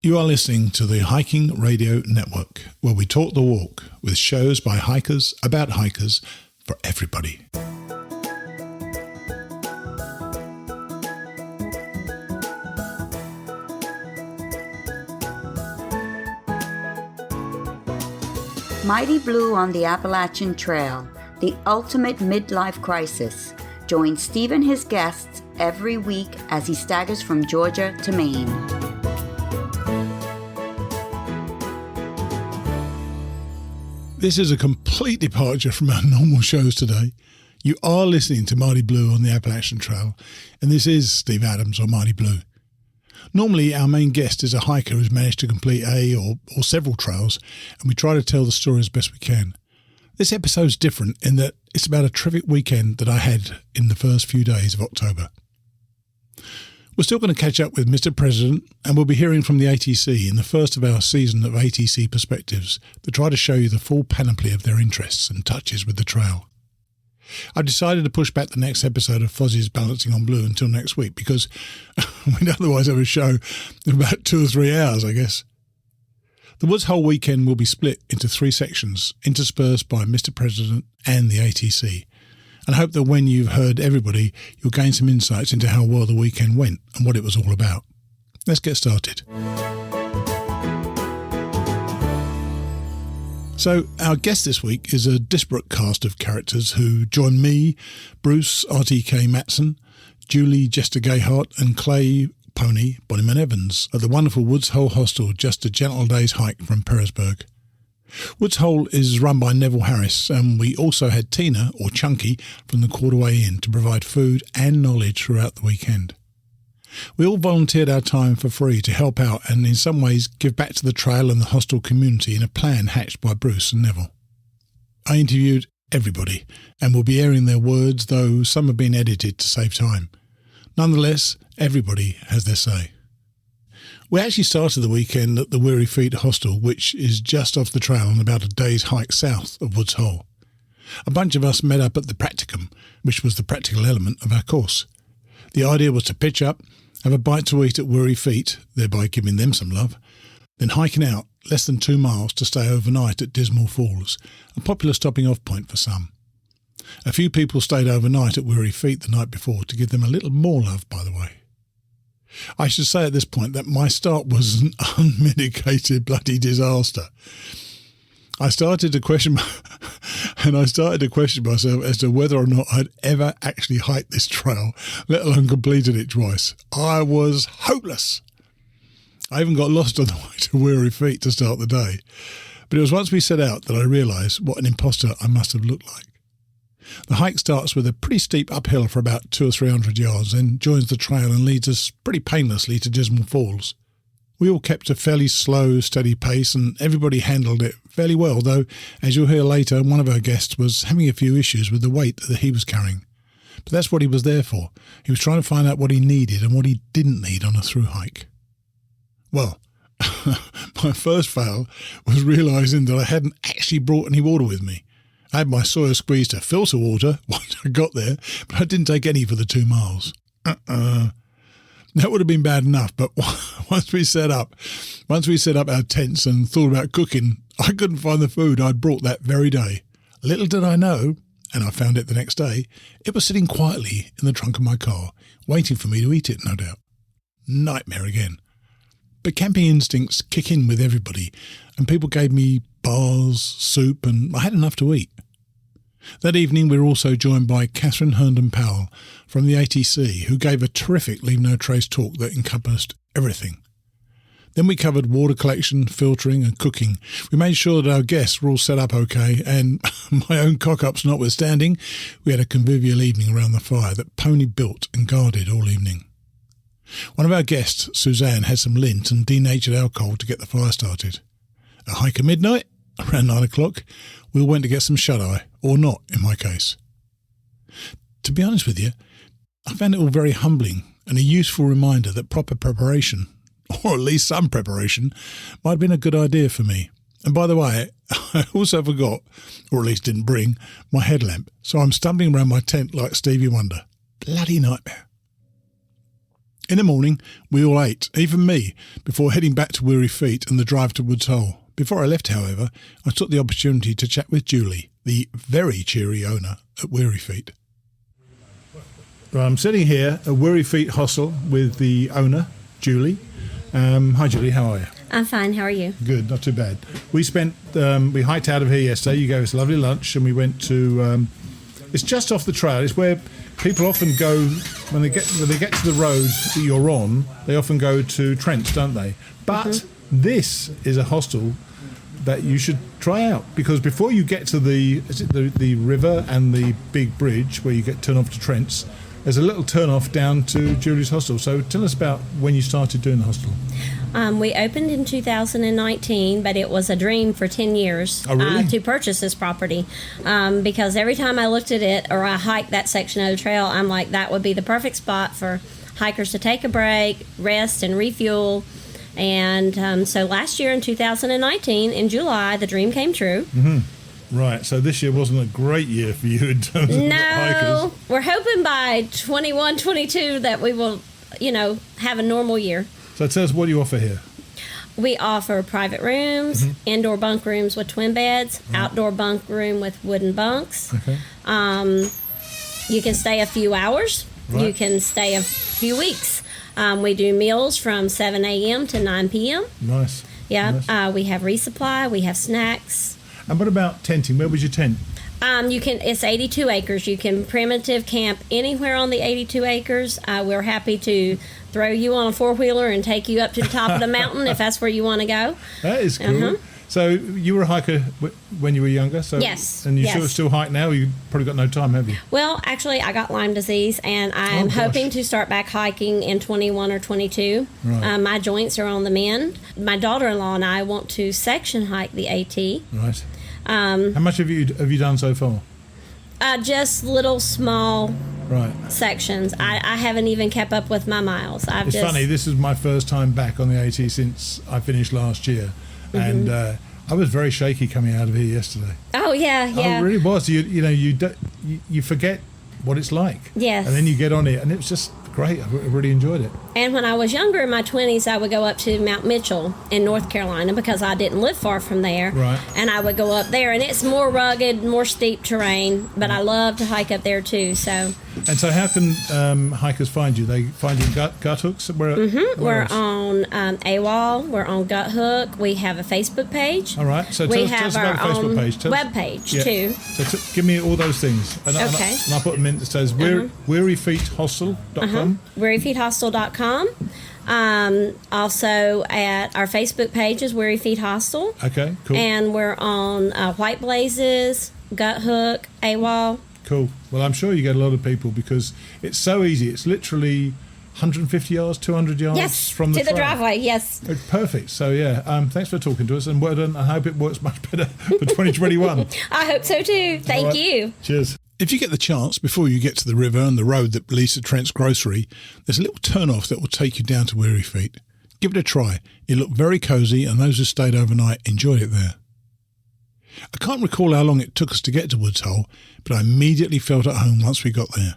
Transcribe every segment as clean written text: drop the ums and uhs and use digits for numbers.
You are listening to the Hiking Radio Network, where we talk the walk with shows by hikers, about hikers, for everybody. Mighty Blue on the Appalachian Trail, the ultimate midlife crisis. Join Steve and his guests every week as he staggers from Georgia to Maine. This is a complete departure from our normal shows today. You are listening to Mighty Blue on the Appalachian Trail, and this is Steve Adams on Mighty Blue. Normally, our main guest is a hiker who's managed to complete a or several trails, and we try to tell the story as best we can. This episode's different in that it's about a terrific weekend that I had in the first few days of October. We're still going to catch up with Mr. President, and we'll be hearing from the ATC in the first of our season of ATC Perspectives that try to show you the full panoply of their interests and touches with the trail. I've decided to push back the next episode of Fozzie's Balancing on Blue until next week because we'd otherwise have a show in about 2 or 3 hours, I guess. The Woods Hole weekend will be split into 3 sections, interspersed by Mr. President and the ATC. And I hope that when you've heard everybody, you'll gain some insights into how well the weekend went and what it was all about. Let's get started. So our guest this week is a disparate cast of characters who join me, Bruce RTK Matson, Julie Jester Gayhart and Clay Pony Bonnyman Evans at the wonderful Woods Hole Hostel, just a gentle day's hike from Petersburg. Woods Hole is run by Neville Harris, and we also had Tina, or Chunky, from the Quarterway Inn to provide food and knowledge throughout the weekend. We all volunteered our time for free to help out and in some ways give back to the trail and the hostel community in a plan hatched by Bruce and Neville. I interviewed everybody and will be airing their words, though some have been edited to save time. Nonetheless, everybody has their say. We actually started the weekend at the Weary Feet Hostel, which is just off the trail and about a day's hike south of Woods Hole. A bunch of us met up at the practicum, which was the practical element of our course. The idea was to pitch up, have a bite to eat at Weary Feet, thereby giving them some love, then hiking out less than 2 miles to stay overnight at Dismal Falls, a popular stopping off point for some. A few people stayed overnight at Weary Feet the night before to give them a little more love, by the way. I should say at this point that my start was an unmitigated bloody disaster. I started to question myself as to whether or not I'd ever actually hiked this trail, let alone completed it twice. I was hopeless. I even got lost on the way to Weary Feet to start the day. But it was once we set out that I realised what an imposter I must have looked like. The hike starts with a pretty steep uphill for about 200 or 300 yards, then joins the trail and leads us pretty painlessly to Dismal Falls. We all kept a fairly slow, steady pace, and everybody handled it fairly well, though, as you'll hear later, one of our guests was having a few issues with the weight that he was carrying. But that's what he was there for. He was trying to find out what he needed and what he didn't need on a through hike. Well, my first fail was realising that I hadn't actually brought any water with me. I had my Sawyer squeezer filter water once I got there, but I didn't take any for the 2 miles. That would have been bad enough, but once we set up our tents and thought about cooking, I couldn't find the food I'd brought that very day. Little did I know, and I found it the next day, it was sitting quietly in the trunk of my car, waiting for me to eat it, no doubt. Nightmare again. But camping instincts kick in with everybody, and people gave me bars, soup, and I had enough to eat. That evening we were also joined by Catherine Herndon Powell from the ATC, who gave a terrific Leave No Trace talk that encompassed everything. Then we covered water collection, filtering and cooking. We made sure that our guests were all set up okay, and my own cock-ups notwithstanding, we had a convivial evening around the fire that Pony built and guarded all evening. One of our guests, Suzanne, had some lint and denatured alcohol to get the fire started. A hike at midnight, around 9 o'clock, we all went to get some shut-eye, or not in my case. To be honest with you, I found it all very humbling and a useful reminder that proper preparation, or at least some preparation, might have been a good idea for me. And by the way, I also forgot, or at least didn't bring, my headlamp, so I'm stumbling around my tent like Stevie Wonder. Bloody nightmare. In the morning, we all ate, even me, before heading back to Weary Feet and the drive to Woods Hole. Before I left, however, I took the opportunity to chat with Julie, the very cheery owner at Weary Feet. Well, I'm sitting here at Weary Feet Hostel with the owner, Julie. Hi, Julie. How are you? I'm fine. How are you? Good. Not too bad. We hiked out of here yesterday. You gave us a lovely lunch, and we went to. It's just off the trail. It's where people often go when they get to the road that you're on. They often go to Trents, don't they? But this is a hostel that you should try out, because before you get to the river and the big bridge where you get turned off to Trents, there's a little turn off down to Julie's hostel. So tell us about when you started doing the hostel. We opened in 2019, but it was a dream for 10 years to purchase this property, because every time I looked at it or I hiked that section of the trail, I'm like, that would be the perfect spot for hikers to take a break, rest, and refuel. And so last year in 2019, in July, the dream came true. Mm-hmm. Right, so this year wasn't a great year for you in terms of hikers. No, we're hoping by 21, 22 that we will, have a normal year. So tell us what you offer here. We offer private rooms, indoor bunk rooms with twin beds, outdoor bunk room with wooden bunks. Okay. You can stay a few hours. Right. You can stay a few weeks. We do meals from 7 a.m. to 9 p.m. Nice. Yeah. Nice. We have resupply. We have snacks. And what about tenting? Where would you tent? It's 82 acres. You can primitive camp anywhere on the 82 acres. We're happy to throw you on a four-wheeler and take you up to the top of the mountain if that's where you want to go. That is cool. So you were a hiker when you were younger? So, yes. And you still hike now? You've probably got no time, have you? Well, actually, I got Lyme disease, and I'm hoping to start back hiking in 21 or 22. Right. My joints are on the mend. My daughter-in-law and I want to section hike the AT. Right. How much have you done so far? Just little small sections. I haven't even kept up with my miles. It's funny, this is my first time back on the AT since I finished last year. And I was very shaky coming out of here yesterday. Oh, yeah. I really was. You forget what it's like. Yes. And then you get on it, and it was just great. I really enjoyed it. And when I was younger, in my 20s, I would go up to Mount Mitchell in North Carolina because I didn't live far from there. Right. And I would go up there, and it's more rugged, more steep terrain, but I love to hike up there too. So. And so how can hikers find you? They find you in gut hooks? We're on AWOL. We're on Gut Hook. We have a Facebook page. All right. So tell us about the Facebook page. Web page too. So give me all those things. And okay. And I'll put them in. It says wearyfeethostel.com. wearyfeethostel.com. Also at our Facebook page is Weary Feet Hostel. Okay, cool. And we're on White Blazes, Gut Hook, AWOL. Cool. Well, I'm sure you get a lot of people because it's so easy. It's literally 150 yards, 200 yards from the to the driveway. Yes. Perfect. So thanks for talking to us, and well done. I hope it works much better for 2021. I hope so too. Thank you. Cheers. If you get the chance, before you get to the river and the road that leads to Trent's Grocery, there's a little turn-off that will take you down to Weary Feet. Give it a try. It looked very cosy, and those who stayed overnight enjoyed it there. I can't recall how long it took us to get to Woods Hole, but I immediately felt at home once we got there.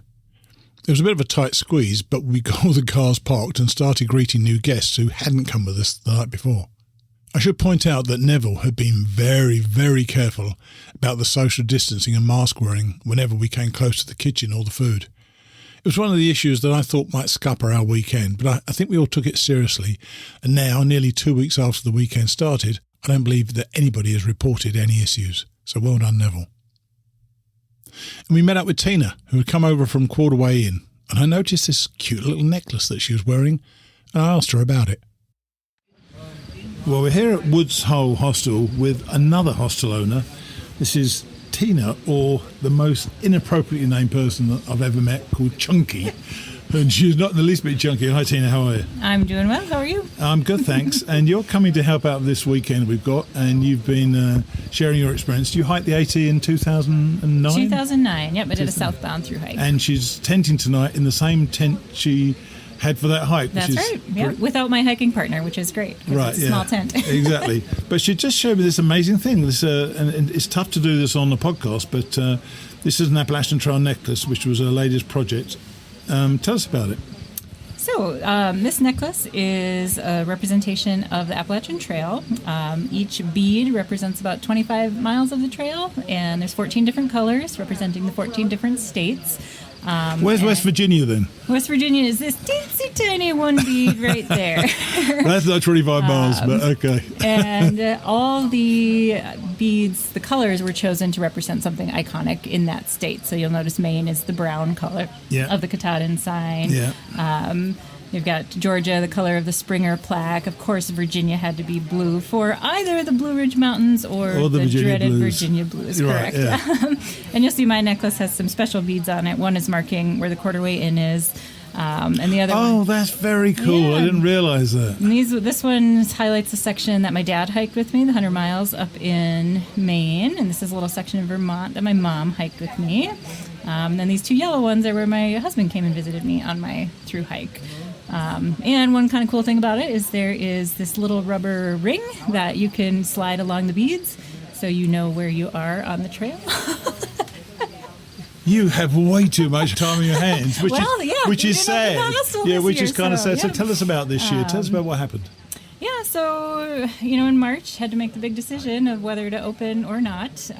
It was a bit of a tight squeeze, but we got all the cars parked and started greeting new guests who hadn't come with us the night before. I should point out that Neville had been very, very careful about the social distancing and mask wearing whenever we came close to the kitchen or the food. It was one of the issues that I thought might scupper our weekend, but I think we all took it seriously, and now, nearly 2 weeks after the weekend started, I don't believe that anybody has reported any issues. So well done, Neville. And we met up with Tina, who had come over from Quarterway Inn, and I noticed this cute little necklace that she was wearing, and I asked her about it. Well, we're here at Woods Hole Hostel with another hostel owner. This is Tina, or the most inappropriately named person that I've ever met, called Chunky. And she's not in the least bit chunky. Hi, Tina, how are you? I'm doing well. How are you? I'm good, thanks. And you're coming to help out this weekend we've got, and you've been sharing your experience. You hiked the AT in 2009? 2009, yep. I did a southbound through hike. And she's tenting tonight in the same tent she had for that hike. That's right, yeah. Without my hiking partner, which is great. Right, it's a small tent. Exactly. But she just showed me this amazing thing. This, and it's tough to do this on the podcast, but this is an Appalachian Trail necklace, which was her latest project. Tell us about it. So So this necklace is a representation of the Appalachian Trail. Each bead represents about 25 miles of the trail, and there's 14 different colors representing the 14 different states. Where's West Virginia then? West Virginia is this teensy tiny one bead right there. That's not 25 miles, but okay. And all the beads, the colors were chosen to represent something iconic in that state. So you'll notice Maine is the brown color of the Katahdin sign. Yeah. You've got Georgia, the color of the Springer plaque. Of course, Virginia had to be blue for either the Blue Ridge Mountains or the dreaded Virginia Blues. Correct. Right, yeah. And you'll see my necklace has some special beads on it. One is marking where the Quarterway Inn is. And the other one... Oh, that's very cool. Yeah. I didn't realize that. And this one highlights a section that my dad hiked with me, the 100 miles up in Maine. And this is a little section in Vermont that my mom hiked with me. And then these two yellow ones are where my husband came and visited me on my through hike. And one kind of cool thing about it is there is this little rubber ring that you can slide along the beads so you know where you are on the trail. You have way too much time in your hands, which is sad. Yeah, which is kind of sad. So tell us about this year. Tell us about what happened. Yeah, so, in March, had to make the big decision of whether to open or not.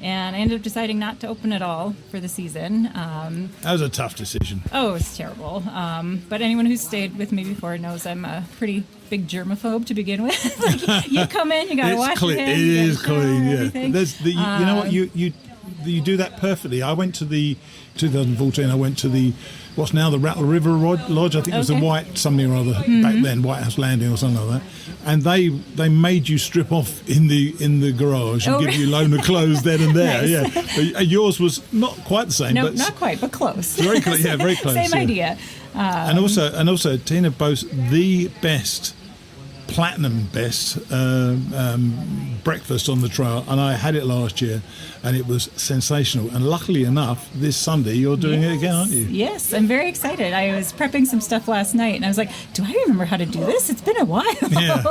And I ended up deciding not to open at all for the season. That was a tough decision. Oh, it's terrible. But anyone who's stayed with me before knows I'm a pretty big germaphobe to begin with. Like, you come in, you got to wash your hands. It is clean, yeah. You know what, you do that perfectly. I went to the 2014. I went to the what's now the Rattle River Lodge. I think it was the White something or other back then, White House Landing or something like that. And they made you strip off in the garage and give you loan of clothes then and there. Nice. Yeah, yours was not quite the same. No, but not quite, but close. Very close. Yeah, very close. Same idea. And also, Tina boasts the best. Platinum best breakfast on the trail, and I had it last year and it was sensational, and luckily enough this Sunday you're doing it again, aren't you? Yes, I'm very excited. I was prepping some stuff last night and I was like, do I remember how to do this? It's been a while. Yeah.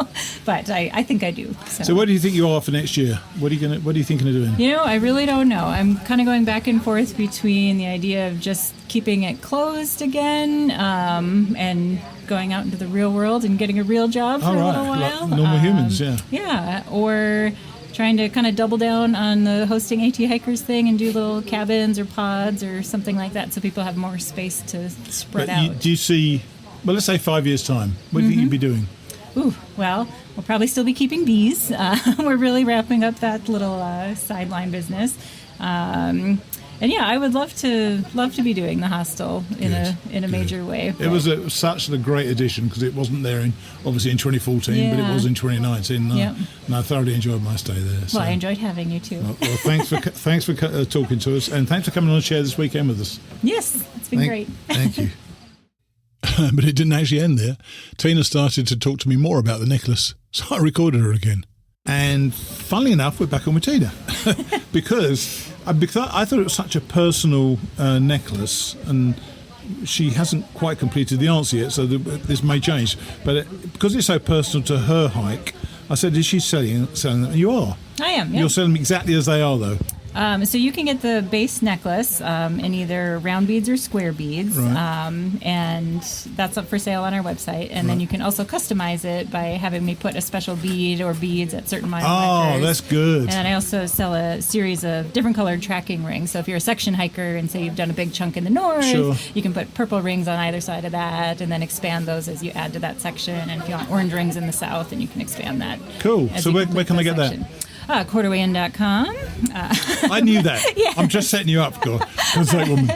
But I think I do. So what do you think you are for next year? What are you thinking of doing? I really don't know. I'm kind of going back and forth between the idea of just keeping it closed again and going out into the real world and getting a real job for a little while. Like normal humans, yeah. Yeah, or trying to kind of double down on the hosting AT hikers thing and do little cabins or pods or something like that so people have more space to spread out. Do you see, let's say 5 years' time, what do you think you'd be doing? Ooh, well, we'll probably still be keeping bees. We're really wrapping up that little sideline business. And I would love to be doing the hostel in a major way. It was such a great addition because it wasn't there obviously in 2014, but it was in 2019. And I thoroughly enjoyed my stay there. So. Well, I enjoyed having you too. Well, thanks for talking to us, and thanks for coming on and share this weekend with us. Yes, it's been great. Thank you. But it didn't actually end there. Tina started to talk to me more about the necklace, so I recorded her again. And funnily enough, we're back on with Tina because I thought it was such a personal necklace, and she hasn't quite completed the answer yet, so this may change. But because it's so personal to her hike, I said, is she selling them? You are. I am, yeah. You're selling them exactly as they are, though. So you can get the base necklace in either round beads or square beads, and that's up for sale on our website. And then you can also customize it by having me put a special bead or beads at certain mile markers. Oh, that's good. And I also sell a series of different colored tracking rings. So if you're a section hiker and say you've done a big chunk in the north, you can put purple rings on either side of that and then expand those as you add to that section. And if you want orange rings in the south, then you can expand that. Cool. So where can I get that? Quarterwayinn.com. I knew that. Yeah. I'm just setting you up, girl. Woman.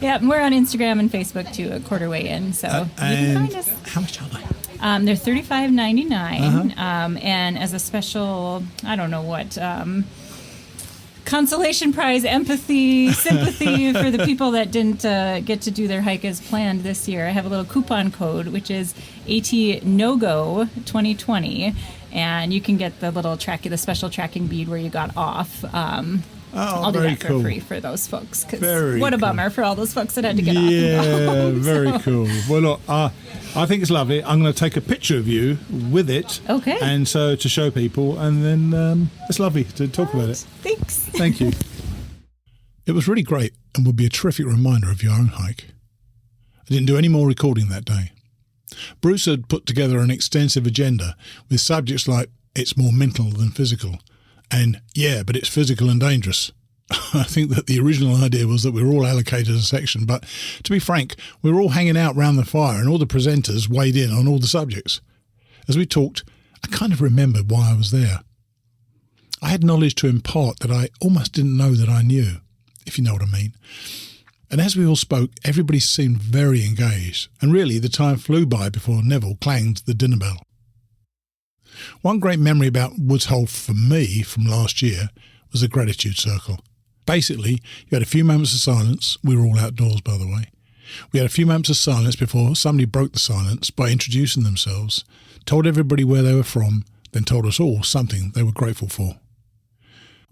Yeah, we're on Instagram and Facebook too at Quarterwayinn. So you can find us. How much are they? They're $35.99. And as a special, I don't know what, consolation prize, empathy, sympathy for the people that didn't get to do their hike as planned this year, I have a little coupon code, which is AT-NOGO 2020. And you can get the little the special tracking bead where you got off. I'll do that for free for those folks. What a bummer for all those folks that had to get off. Yeah, very cool. Well, look, I think it's lovely. I'm going to take a picture of you with it. Okay. And so to show people, and then it's lovely to talk about it. Thanks. Thank you. It was really great and would be a terrific reminder of your own hike. I didn't do any more recording that day. Bruce had put together an extensive agenda with subjects like it's more mental than physical and yeah, but it's physical and dangerous. I think that the original idea was that we were all allocated a section, but to be frank, we were all hanging out round the fire and all the presenters weighed in on all the subjects. As we talked, I kind of remembered why I was there. I had knowledge to impart that I almost didn't know that I knew, if you know what I mean. And as we all spoke, everybody seemed very engaged, and really the time flew by before Neville clanged the dinner bell. One great memory about Woods Hole for me from last year was the gratitude circle. Basically, you had a few moments of silence. We were all outdoors, by the way. We had a few moments of silence before somebody broke the silence by introducing themselves, told everybody where they were from, then told us all something they were grateful for.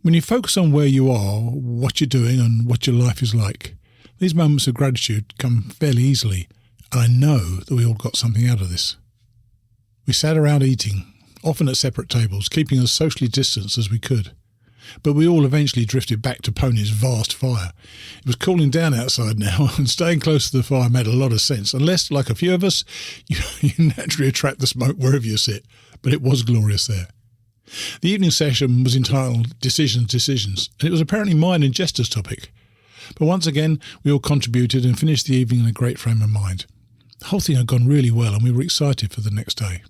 When you focus on where you are, what you're doing and what your life is like, these moments of gratitude come fairly easily, and I know that we all got something out of this. We sat around eating, often at separate tables, keeping as socially distanced as we could. But we all eventually drifted back to Pony's vast fire. It was cooling down outside now, and staying close to the fire made a lot of sense, unless, like a few of us, you naturally attract the smoke wherever you sit. But it was glorious there. The evening session was entitled Decisions, and it was apparently mine and Jester's topic. But once again, we all contributed and finished the evening in a great frame of mind. The whole thing had gone really well, and we were excited for the next day.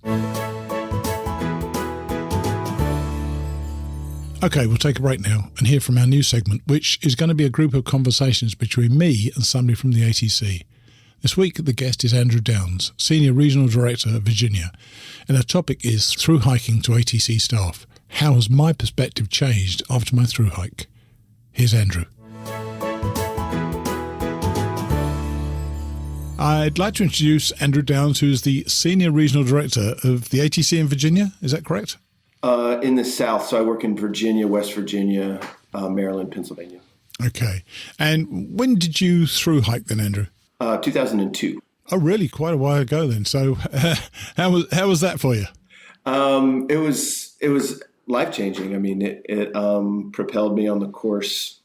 Okay, we'll take a break now and hear from our new segment, which is going to be a group of conversations between me and somebody from the ATC. This week, the guest is Andrew Downs, Senior Regional Director of Virginia, and our topic is through hiking to ATC staff. How has my perspective changed after my through hike? Here's Andrew. I'd like to introduce Andrew Downs, who's the Senior Regional Director of the ATC in Virginia. Is that correct? In the South. So I work in Virginia, West Virginia, Maryland, Pennsylvania. Okay. And when did you through hike then, Andrew? 2002. Oh, really? Quite a while ago then. So how was that for you? It was life-changing. I mean, it propelled me on the course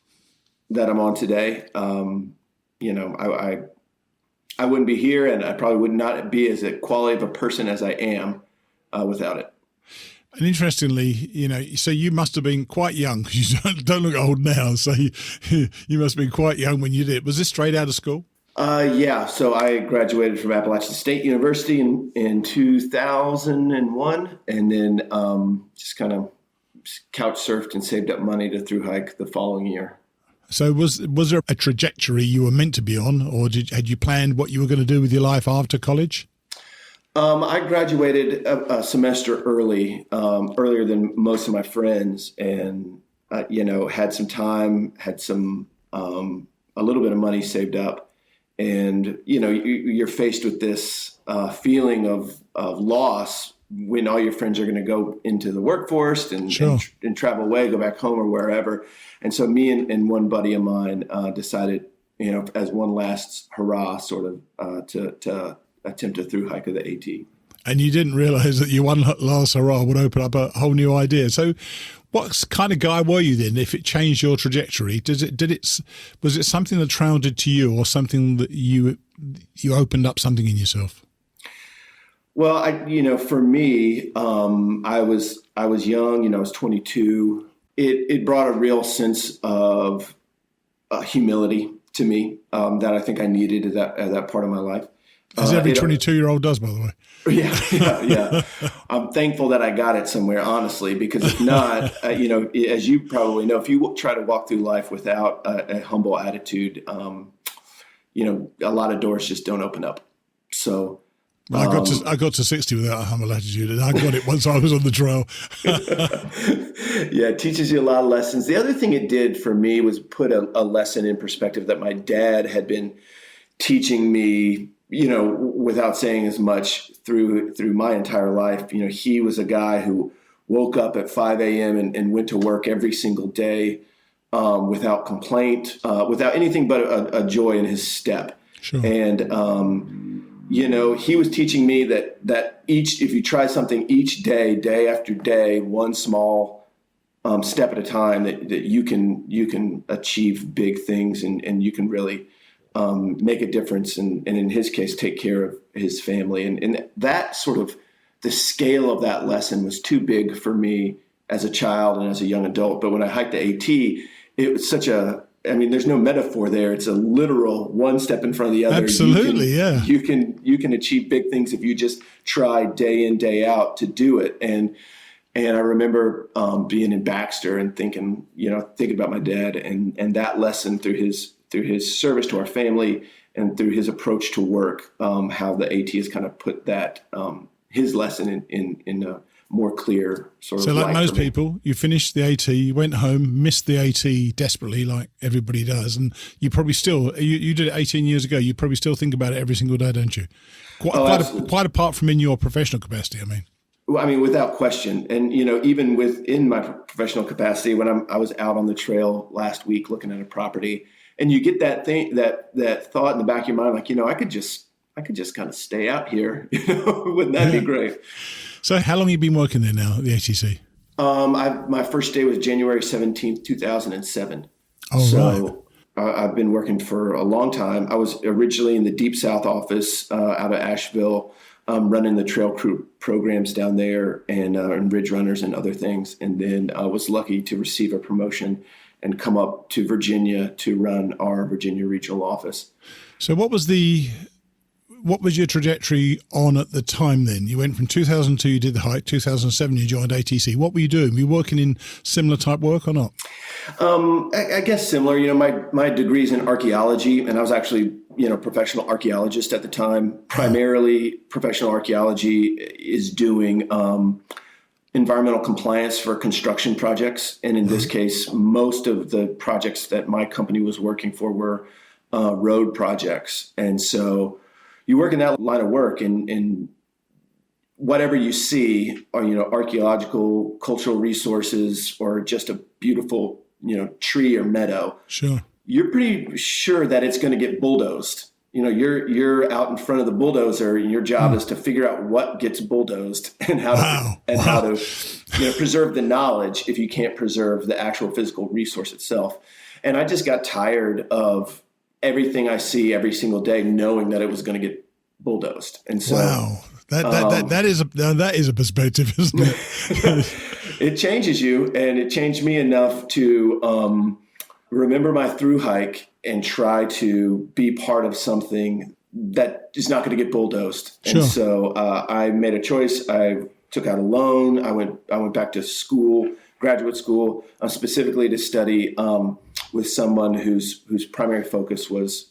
that I'm on today. I wouldn't be here, and I probably would not be as a quality of a person as I am without it. And interestingly, so you must have been quite young, because you don't look old now, so you must have been quite young when you did it. Was this straight out of school? Yeah. So I graduated from Appalachian State University in 2001, and then just kind of couch surfed and saved up money to through hike the following year. So was there a trajectory you were meant to be on, or had you planned what you were going to do with your life after college? I graduated a semester earlier than most of my friends, and had some time, had some a little bit of money saved up, and you're faced with this feeling of loss when all your friends are going to go into the workforce and, sure. and travel away, go back home or wherever. And so me and one buddy of mine decided, as one last hurrah, sort of to attempt a through hike of the AT. And you didn't realize that your one last hurrah would open up a whole new idea. So what kind of guy were you then, if it changed your trajectory? Was it something that trailed to you, or something that you opened up something in yourself? Well, for me, I was young, I was 22. It brought a real sense of humility to me that I think I needed at that part of my life. As every 22-year-old does, by the way. Yeah. I'm thankful that I got it somewhere, honestly, because if not, as you probably know, if you try to walk through life without a humble attitude, a lot of doors just don't open up. So I got to 60 without a humble attitude, and I got it once I was on the trail. Yeah, it teaches you a lot of lessons. The other thing it did for me was put a lesson in perspective that my dad had been teaching me, without saying as much through my entire life. He was a guy who woke up at 5 a.m. and went to work every single day without complaint, without anything but a joy in his step. Sure. And, he was teaching me that if you try something each day after day, one small step at a time, that you can achieve big things, and you can really make a difference and in his case, take care of his family. And that sort of the scale of that lesson was too big for me as a child and as a young adult. But when I hiked the AT, it was there's no metaphor there. It's a literal one step in front of the other. Absolutely, You can achieve big things if you just try day in, day out to do it. And I remember being in Baxter and thinking about my dad and that lesson through his service to our family and through his approach to work, how the AT has kind of put that his lesson in a more clear sort of. So, like light most for me. people, you finished the AT, you went home, missed the AT desperately, like everybody does, and you probably still you did it 18 years ago. You probably still think about it every single day, don't you? Quite apart from in your professional capacity, I mean. Well, I mean, without question. And, even within my professional capacity, when I was out on the trail last week looking at a property, and you get that thought in the back of your mind, like, I could just kind of stay out here. Wouldn't that be great? So how long have you been working there now at the ATC? My first day was January 17th, 2007. Oh, so right. I've been working for a long time. I was originally in the Deep South office out of Asheville, running the trail crew programs down there and Ridge Runners and other things. And then I was lucky to receive a promotion and come up to Virginia to run our Virginia regional office. So what was your trajectory on at the time then? You went from 2002, you did the hike, 2007 you joined ATC. What were you doing? Were you working in similar type work or not? I guess similar. My degree's in archaeology, and I was actually, professional archaeologist at the time. Primarily, professional archaeology is doing environmental compliance for construction projects. And in this case, most of the projects that my company was working for were road projects. And so you work in that line of work and whatever you see are, archaeological, cultural resources, or just a beautiful, tree or meadow. Sure. You're pretty sure that it's going to get bulldozed. You're out in front of the bulldozer, and your job is to figure out what gets bulldozed and how to preserve the knowledge if you can't preserve the actual physical resource itself. And I just got tired of everything I see every single day, knowing that it was going to get bulldozed. And so, wow, that is a perspective, isn't it? It changes you, and it changed me enough to remember my through hike and try to be part of something that is not going to get bulldozed. Sure. And so I made a choice. I took out a loan. I went back to school, graduate school, specifically to study with someone whose primary focus was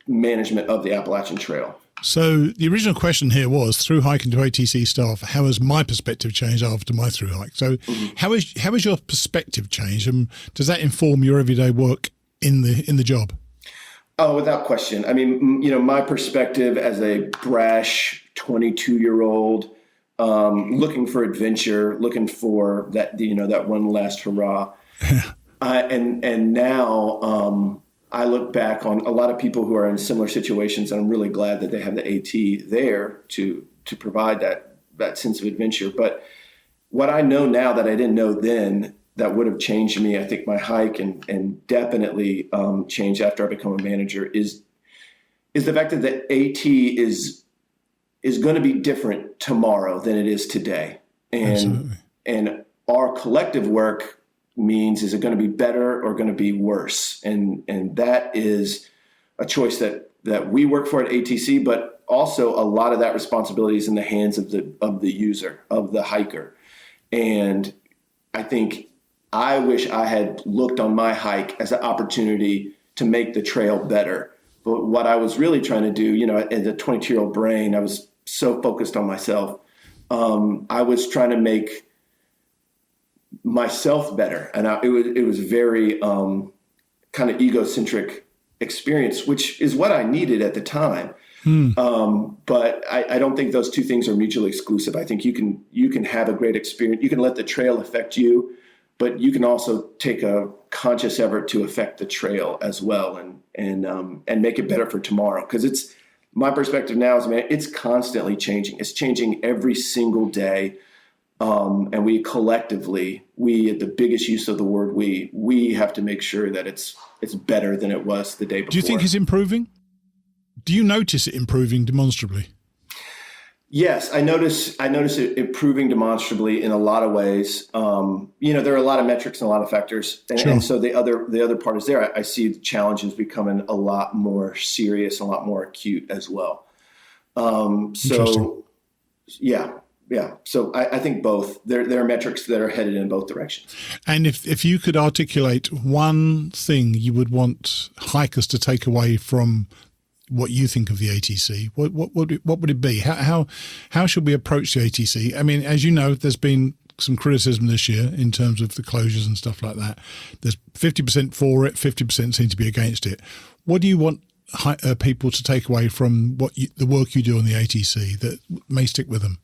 management of the Appalachian Trail. So the original question here was, through hiking to ATC staff, how has my perspective changed after my through hike? So how is your perspective changed? And does that inform your everyday work in the job? Oh, without question. I mean, my perspective as a brash 22-year-old, looking for adventure, looking for that, that one last hurrah. And now I look back on a lot of people who are in similar situations, and I'm really glad that they have the AT there to provide that sense of adventure. But what I know now that I didn't know then that would have changed me, I think my hike and definitely changed after I become a manager is the fact that the AT is going to be different tomorrow than it is today. And our collective work means, is it going to be better or going to be worse? And that is a choice that we work for at ATC, but also a lot of that responsibility is in the hands of the user, of the hiker. And I think I wish I had looked on my hike as an opportunity to make the trail better. But what I was really trying to do, as a 22-year-old brain, I was so focused on myself. I was trying to make myself better. And it was very kind of egocentric experience, which is what I needed at the time. But I don't think those two things are mutually exclusive. I think you can have a great experience. You can let the trail affect you, but you can also take a conscious effort to affect the trail as well and make it better for tomorrow. Because it's my perspective now is, man, it's constantly changing. It's changing every single day. And we collectively, the biggest use of the word we have to make sure that it's better than it was the day before. Do you think it's improving? Do you notice it improving demonstrably? Yes, I notice it improving demonstrably in a lot of ways. There are a lot of metrics and a lot of factors. And so the other part is there. I see the challenges becoming a lot more serious, a lot more acute as well. So I think both. There are metrics that are headed in both directions. And if you could articulate one thing you would want hikers to take away from what you think of the ATC, what would it be? How should we approach the ATC? I mean, as you know, there's been some criticism this year in terms of the closures and stuff like that. There's 50% for it, 50% seem to be against it. What do you want people to take away from the work you do on the ATC that may stick with them?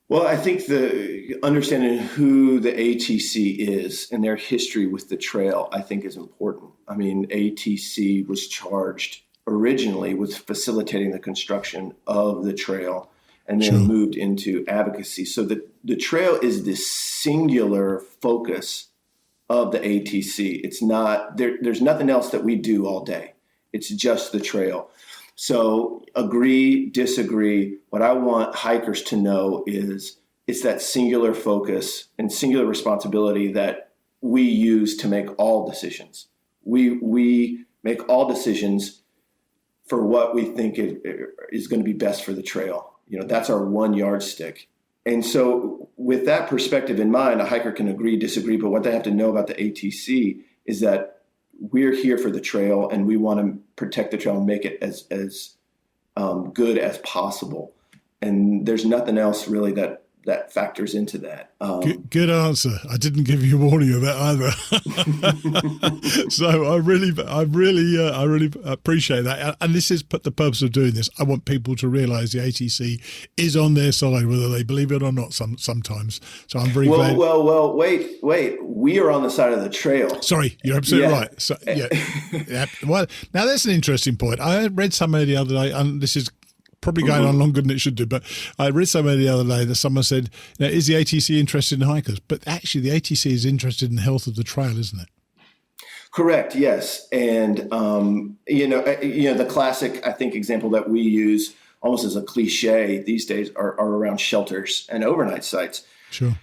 Well, I think the understanding who the ATC is and their history with the trail, I think is important. I mean, ATC was charged originally with facilitating the construction of the trail and then moved into advocacy. So the trail is this singular focus of the ATC. It's not, there's nothing else that we do all day. It's just the trail. So agree, disagree. What I want hikers to know is it's that singular focus and singular responsibility that we use to make all decisions. We make all decisions for what we think is going to be best for the trail. That's our one yardstick. And so with that perspective in mind, a hiker can agree, disagree, but what they have to know about the ATC is that we're here for the trail and we want to protect the trail and make it as good as possible. And there's nothing else really that factors into that. Good answer. I didn't give you a warning of that either. So I really appreciate that. And this is the purpose of doing this. I want people to realize the ATC is on their side, whether they believe it or not sometimes. So I'm very glad. Well, wait. We are on the side of the trail. Sorry, you're absolutely right. So, yeah. Well, now that's an interesting point. I read somewhere the other day, and this is probably going on longer than it should do, but I read somewhere the other day that someone said, is the ATC interested in hikers? But actually the ATC is interested in the health of the trail, isn't it? Correct, yes. And, the classic, I think, example that we use almost as a cliche these days are around shelters and overnight sites. Sure.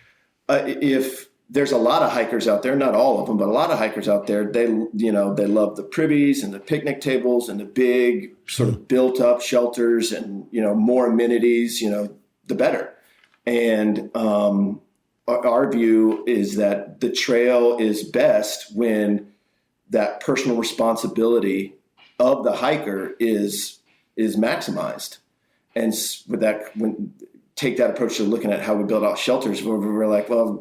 If there's a lot of hikers out there, not all of them, but a lot of hikers out there, they love the privies and the picnic tables and the big sort of built up shelters and, more amenities, the better. And our view is that the trail is best when that personal responsibility of the hiker is maximized. And with that, take that approach to looking at how we build out shelters, where we're like, well,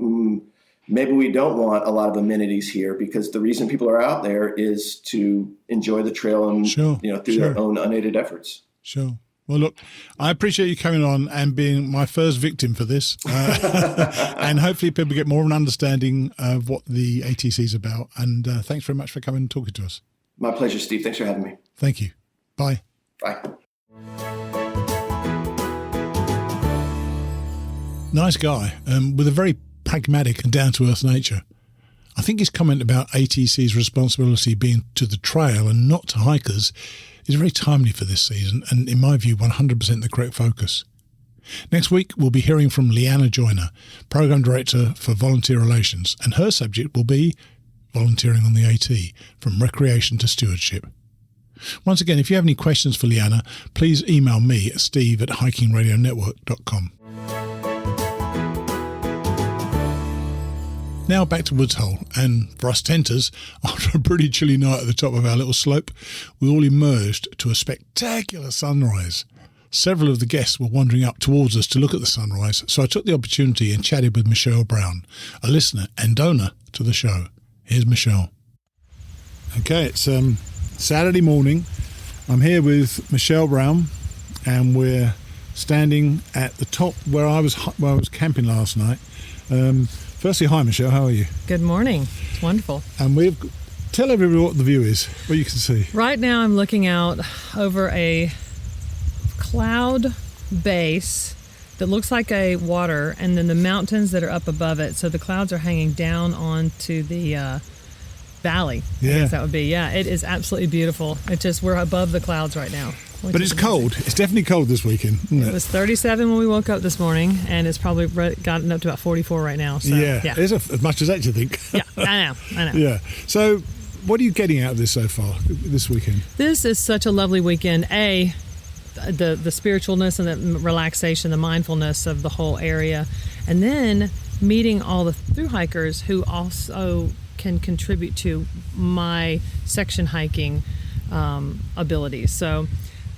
maybe we don't want a lot of amenities here because the reason people are out there is to enjoy the trail and through their own unaided efforts. Sure. Well, look, I appreciate you coming on and being my first victim for this. And hopefully people get more of an understanding of what the ATC is about. And thanks very much for coming and talking to us. My pleasure, Steve. Thanks for having me. Thank you. Bye. Bye. Nice guy with a very pragmatic and down-to-earth nature. I think his comment about ATC's responsibility being to the trail and not to hikers is very timely for this season and, in my view, 100% the correct focus. Next week, we'll be hearing from Leanna Joyner, Program Director for Volunteer Relations, and her subject will be volunteering on the AT, from recreation to stewardship. Once again, if you have any questions for Leanna, please email me at steve@hikingradionetwork.com. Now back to Woods Hole, and for us tenters, after a pretty chilly night at the top of our little slope, we all emerged to a spectacular sunrise. Several of the guests were wandering up towards us to look at the sunrise, so I took the opportunity and chatted with Michelle Brown, a listener and donor to the show. Here's Michelle. Okay, it's Saturday morning. I'm here with Michelle Brown, and we're standing at the top where I was camping last night. Firstly, hi Michelle, how are you? Good morning. It's wonderful. And tell everybody what the view is, what you can see. Right now I'm looking out over a cloud base that looks like a water, and then the mountains that are up above it. So the clouds are hanging down onto the valley. Yeah. I guess that would be. Yeah, it is absolutely beautiful. It's just we're above the clouds right now. But it's cold. It's definitely cold this weekend, isn't it? It was 37 when we woke up this morning, and it's probably gotten up to about 44 right now. So, yeah. It's as much as that, you think? Yeah, I know. Yeah. So what are you getting out of this so far, this weekend? This is such a lovely weekend. The spiritualness and the relaxation, the mindfulness of the whole area. And then meeting all the thru hikers who also can contribute to my section hiking abilities. So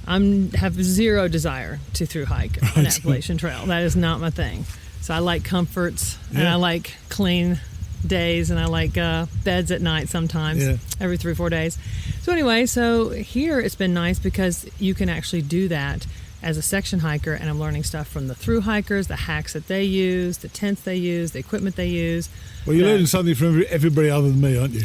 I have zero desire to thru hike an Appalachian Trail. That is not my thing. So I like comforts, and I like clean days, and I like beds at night sometimes, every 3 or 4 days. So anyway, so here it's been nice because you can actually do that as a section hiker, and I'm learning stuff from the thru hikers, the hacks that they use, the tents they use, the equipment they use. Well, you're learning something from everybody other than me, aren't you?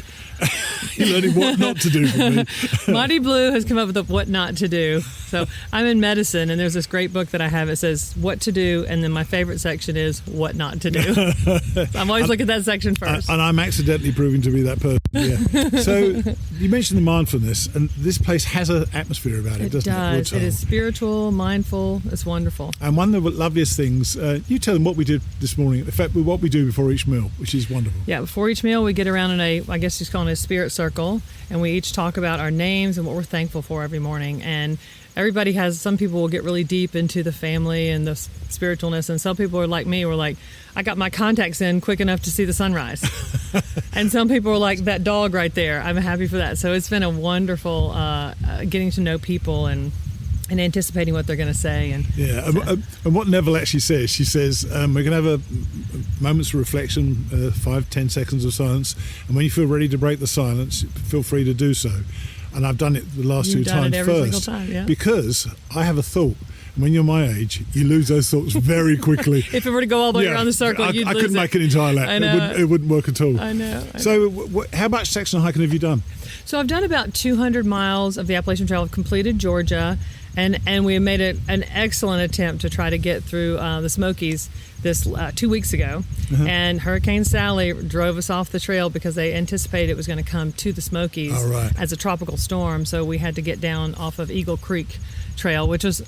You're learning what not to do from me. Mighty Blue has come up with a what not to do. So I'm in medicine, and there's this great book that I have. It says what to do, and then my favorite section is what not to do. So I'm always looking at that section first. And I'm accidentally proving to be that person. Yeah. So you mentioned the mindfulness, and this place has an atmosphere about it, doesn't it? It does. It is spiritual, mindful. It's wonderful. And one of the loveliest things, you tell them what we did this morning, in fact, what we do before each meal, which is wonderful. Yeah, before each meal, we get around in I guess she's calling it a spirit circle, and we each talk about our names and what we're thankful for every morning. And everybody some people will get really deep into the family and the spiritualness, and some people are like me, were like, I got my contacts in quick enough to see the sunrise. And some people are like, that dog right there, I'm happy for that. So it's been a wonderful getting to know people and anticipating what they're going to say. And what Neville actually says, she says, we're going to have a moments of reflection, 5-10 seconds of silence, and when you feel ready to break the silence, feel free to do so. And I've done it the last two times first, because I have a thought. And when you're my age, you lose those thoughts very quickly. If it were to go all the way around the circle, you'd lose I couldn't make an entire lap. It wouldn't work at all. I know. So how much section hiking have you done? So I've done about 200 miles of the Appalachian Trail. I've completed Georgia, and we made an excellent attempt to try to get through the Smokies this 2 weeks ago. And Hurricane Sally drove us off the trail because they anticipated it was going to come to the Smokies as a tropical storm. So we had to get down off of Eagle Creek Trail, which was,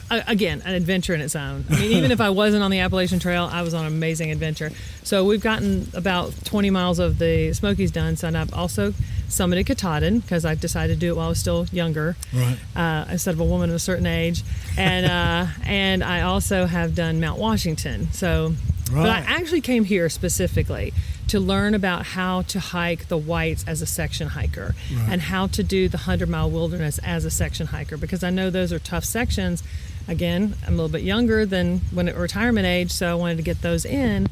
again, an adventure in its own. I mean, even if I wasn't on the Appalachian Trail, I was on an amazing adventure. So we've gotten about 20 miles of the Smokies done. So I've also summited Katahdin because I decided to do it while I was still younger, instead of a woman of a certain age. And I also have done Mount Washington. So, but I actually came here specifically to learn about how to hike the Whites as a section hiker and how to do the 100-mile wilderness as a section hiker, because I know those are tough sections. Again, I'm a little bit younger than when at retirement age, so I wanted to get those in,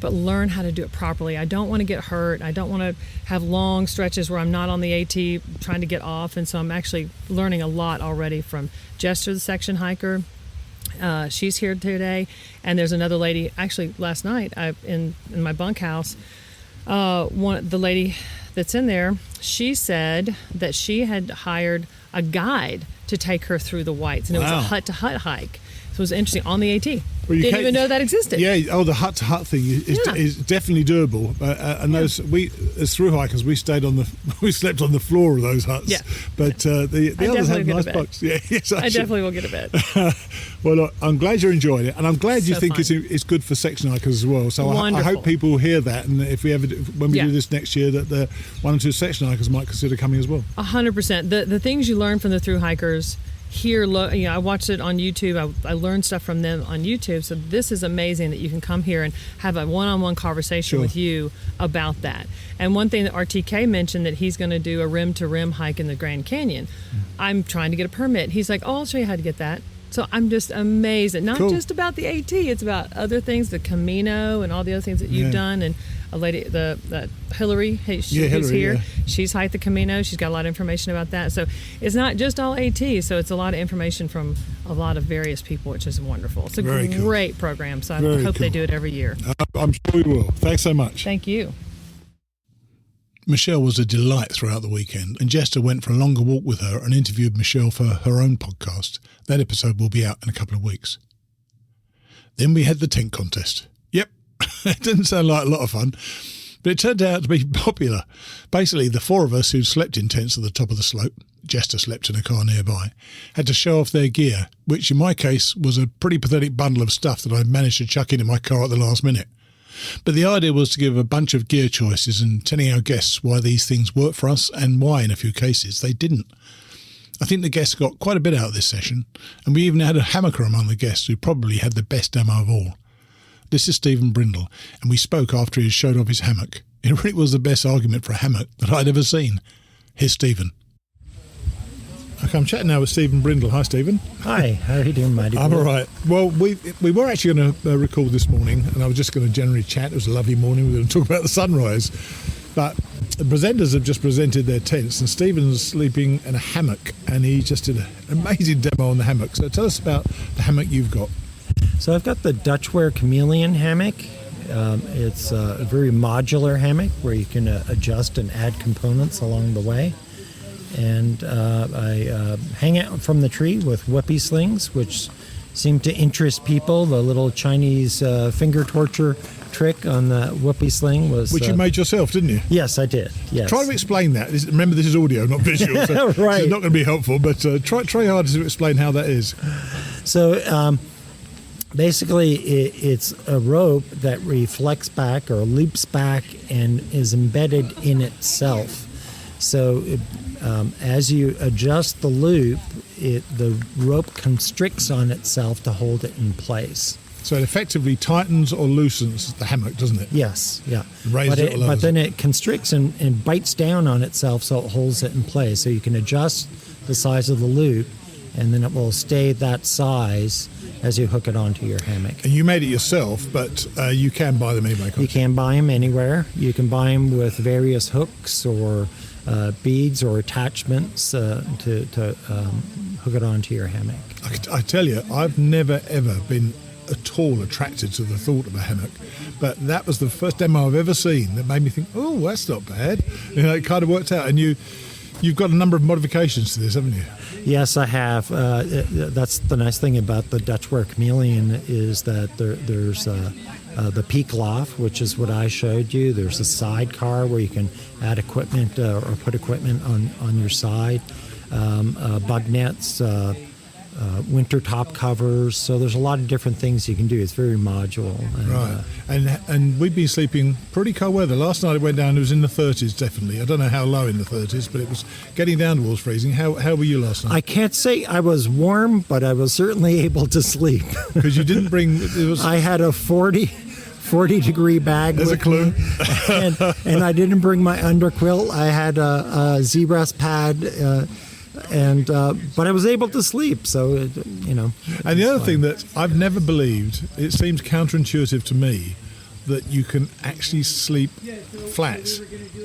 but learn how to do it properly. I don't want to get hurt. I don't want to have long stretches where I'm not on the AT trying to get off, and so I'm actually learning a lot already from Jester, the section hiker. She's here today, and there's another lady. Actually, last night in my bunkhouse, the lady that's in there, she said that she had hired a guide to take her through the Whites, and it was a hut-to-hut hike. So it was interesting on the AT. Well, didn't even know that existed. Yeah, the hut-to-hut thing is definitely doable. And those as thru hikers, we slept on the floor of those huts. Yeah. But the others have nice bunks. Yeah, yes, I definitely will get a bed. Well, look, I'm glad you're enjoying it, and I'm glad you think it's good for section hikers as well. So I hope people hear that, and if we when we do this next year, that the 1 or 2 section hikers might consider coming as well. 100%. The things you learn from the thru hikers here, I watched it on YouTube. I learned stuff from them on YouTube. So this is amazing that you can come here and have a one-on-one conversation with you about that. And one thing that RTK mentioned, that he's going to do a rim-to-rim hike in the Grand Canyon. I'm trying to get a permit. He's like, I'll show you how to get that. So I'm just amazed. And not just about the AT, it's about other things, the Camino and all the other things that you've done. And a lady, the Hillary, who's here, she's hiked the Camino. She's got a lot of information about that. So it's not just all AT. So it's a lot of information from a lot of various people, which is wonderful. It's a great program. So I hope they do it every year. I'm sure we will. Thanks so much. Thank you. Michelle was a delight throughout the weekend, and Jester went for a longer walk with her and interviewed Michelle for her own podcast. That episode will be out in a couple of weeks. Then we had the tent contest. Yep, it didn't sound like a lot of fun, but it turned out to be popular. Basically, the four of us who slept in tents at the top of the slope, Jester slept in a car nearby, had to show off their gear, which in my case was a pretty pathetic bundle of stuff that I managed to chuck into my car at the last minute. But the idea was to give a bunch of gear choices and telling our guests why these things worked for us and why, in a few cases, they didn't. I think the guests got quite a bit out of this session, and we even had a hammocker among the guests who probably had the best demo of all. This is Stephen Brindle, and we spoke after he had showed off his hammock. It really was the best argument for a hammock that I'd ever seen. Here's Stephen. Okay, I'm chatting now with Stephen Brindle. Hi, Stephen. Hi, how are you doing, Mighty? I'm all right. Well, we were actually going to record this morning, and I was just going to generally chat. It was a lovely morning. We were going to talk about the sunrise. But the presenters have just presented their tents, and Stephen's sleeping in a hammock, and he just did an amazing demo on the hammock. So tell us about the hammock you've got. So I've got the Dutchware Chameleon hammock. It's a very modular hammock where you can adjust and add components along the way. And I hang out from the tree with whoopee slings, which seem to interest people. The little Chinese finger torture trick on the whoopee sling was... Which you made yourself, didn't you? Yes, I did. Yes. Try to explain that. Remember, this is audio, not visual. So right. It's not going to be helpful, but try harder to explain how that is. So basically, it's a rope that reflects back or loops back and is embedded in itself. So as you adjust the loop, the rope constricts on itself to hold it in place. So it effectively tightens or loosens the hammock, doesn't it? Yes, yeah. But then it constricts and bites down on itself so it holds it in place. So you can adjust the size of the loop, and then it will stay that size as you hook it onto your hammock. And you made it yourself, but you can buy them anyway, can't you? You can buy them anywhere. You can buy them with various hooks or beads or attachments to hook it onto your hammock. I tell you, I've never, ever been at all attracted to the thought of a hammock, but that was the first demo I've ever seen that made me think, oh, that's not bad. You know, it kind of worked out. And you've got a number of modifications to this, haven't you? Yes, I have. That's the nice thing about the Dutchware Chameleon is that there's the peak loft, which is what I showed you. There's a sidecar where you can add equipment or put equipment on your side. Bug nets, winter top covers. So there's a lot of different things you can do. It's very modular. Right. And we've been sleeping pretty cold weather. Last night it went down, it was in the 30s definitely. I don't know how low in the 30s, but it was getting down towards freezing. How were you last night? I can't say I was warm, but I was certainly able to sleep. Because you didn't bring... I had a 40-degry bag. There's a clue. and I didn't bring my underquilt. I had a Z-Rest pad... but I was able to sleep, so And the other thing that I've never believed, it seems counterintuitive to me, that you can actually sleep flat,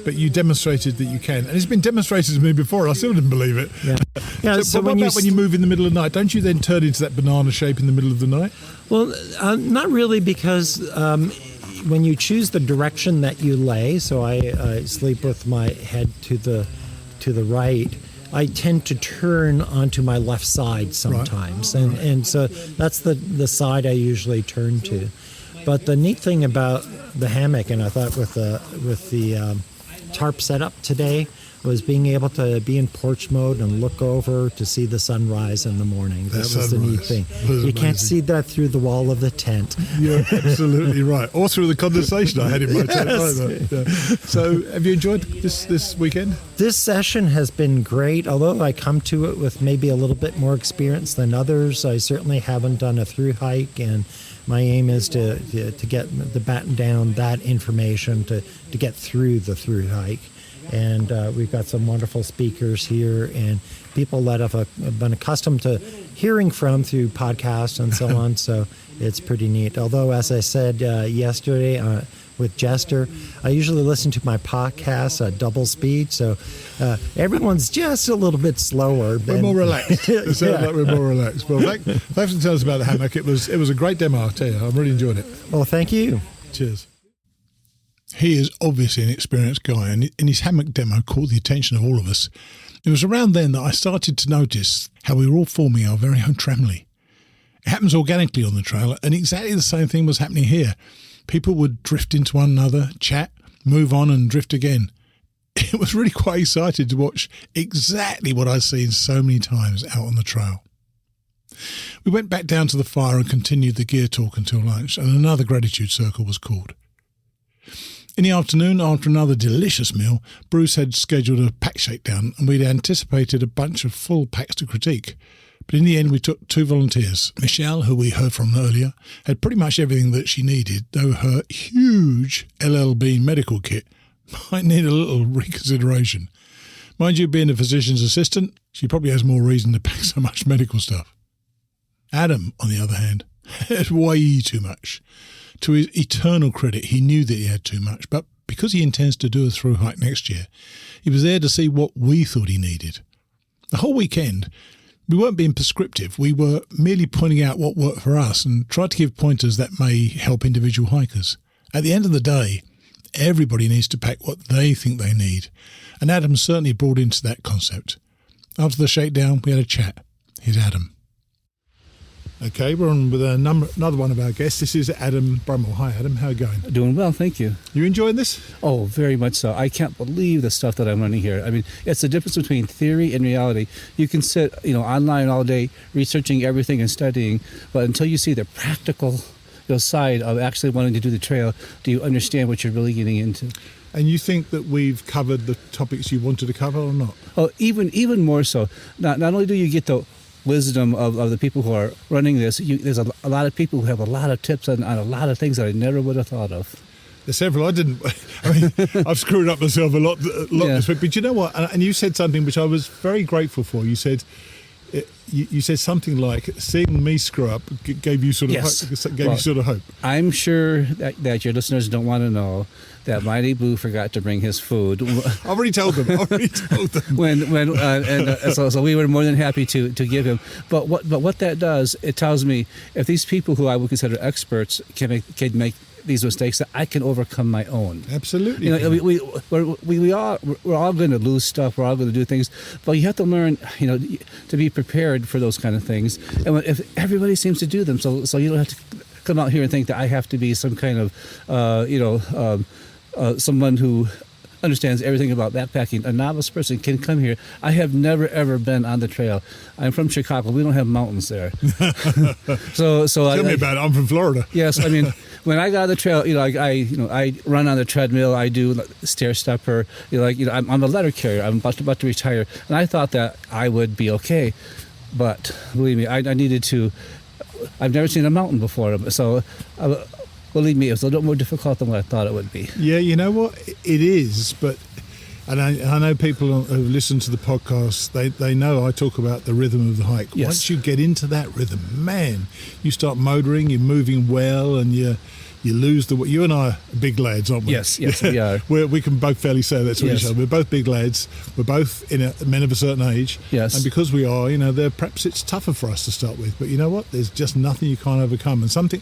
but you demonstrated that you can, and it's been demonstrated to me before. I still didn't believe it. Yeah. So what about when you move in the middle of the night? Don't you then turn into that banana shape in the middle of the night? Well, not really, because when you choose the direction that you lay, so I sleep with my head to the right. I tend to turn onto my left side sometimes, right. And so that's the side I usually turn to. But the neat thing about the hammock, and I thought with the tarp setup today, was being able to be in porch mode and look over to see the sunrise in the morning. That was the neat thing. You can't see that through the wall of the tent. You're absolutely right. Or through the condensation I had in my tent either. Yeah. So have you enjoyed this weekend? This session has been great. Although I come to it with maybe a little bit more experience than others, I certainly haven't done a through hike, and my aim is to get the batten down that information to get through the through hike. And we've got some wonderful speakers here and people that have been accustomed to hearing from through podcasts and so on. So it's pretty neat. Although, as I said yesterday with Jester, I usually listen to my podcast at double speed. So everyone's just a little bit slower. We're more relaxed. It sounds like we're more relaxed. Well, thanks for telling us about the hammock. It was a great demo, I'll tell you. I really enjoyed it. Well, thank you. Cheers. He is obviously an experienced guy, and his hammock demo caught the attention of all of us. It was around then that I started to notice how we were all forming our very own tramily. It happens organically on the trail, and exactly the same thing was happening here. People would drift into one another, chat, move on and drift again. It was really quite exciting to watch exactly what I'd seen so many times out on the trail. We went back down to the fire and continued the gear talk until lunch, and another gratitude circle was called. In the afternoon, after another delicious meal, Bruce had scheduled a pack shakedown, and we'd anticipated a bunch of full packs to critique. But in the end, we took 2 volunteers. Michelle, who we heard from earlier, had pretty much everything that she needed, though her huge LLB medical kit might need a little reconsideration. Mind you, being a physician's assistant, she probably has more reason to pack so much medical stuff. Adam, on the other hand, had way too much. To his eternal credit, he knew that he had too much, but because he intends to do a through hike next year, he was there to see what we thought he needed. The whole weekend, we weren't being prescriptive. We were merely pointing out what worked for us and tried to give pointers that may help individual hikers. At the end of the day, everybody needs to pack what they think they need, and Adam certainly brought into that concept. After the shakedown, we had a chat. Here's Adam. Okay, we're on with another one of our guests. This is Adam Brummel. Hi, Adam. How are you going? Doing well, thank you. You enjoying this? Oh, very much so. I can't believe the stuff that I'm learning here. I mean, it's the difference between theory and reality. You can sit, online all day researching everything and studying, but until you see the practical side of actually wanting to do the trail, do you understand what you're really getting into? And you think that we've covered the topics you wanted to cover or not? Oh, even more so. Not only do you get the wisdom of the people who are running this, there's a lot of people who have a lot of tips on a lot of things that I never would have thought of. There's several. I've screwed up myself a lot this week. But you know what? And you said something which I was very grateful for. You said something like, seeing me screw up gave you sort of hope. I'm sure that your listeners don't want to know that Mighty Blue forgot to bring his food. I've already told them. So we were more than happy to give him. But what that does, it tells me if these people who I would consider experts can make these mistakes, that I can overcome my own. Absolutely. We're all going to lose stuff. We're all going to do things, but you have to learn, to be prepared for those kind of things. And if everybody seems to do them, so you don't have to come out here and think that I have to be some kind of, someone who understands everything about backpacking. A novice person can come here. I have never ever been on the trail. I'm from Chicago. We don't have mountains there. so tell me about it. I'm from Florida. Yes, I mean, when I got on the trail, I run on the treadmill. I do stair stepper. I'm a letter carrier. I'm about to retire, and I thought that I would be okay, but believe me, I needed to. I've never seen a mountain before, so. Believe me, it was a little more difficult than what I thought it would be. Yeah, you know what? It is, but... And I know people who've listened to the podcast, they know I talk about the rhythm of the hike. Yes. Once you get into that rhythm, man, you start motoring, you're moving well, and you lose the... You and I are big lads, aren't we? Yes, we are. We can both fairly say that to each other. We're both big lads. We're both men of a certain age. Yes. And because we are, perhaps it's tougher for us to start with. But you know what? There's just nothing you can't overcome. And something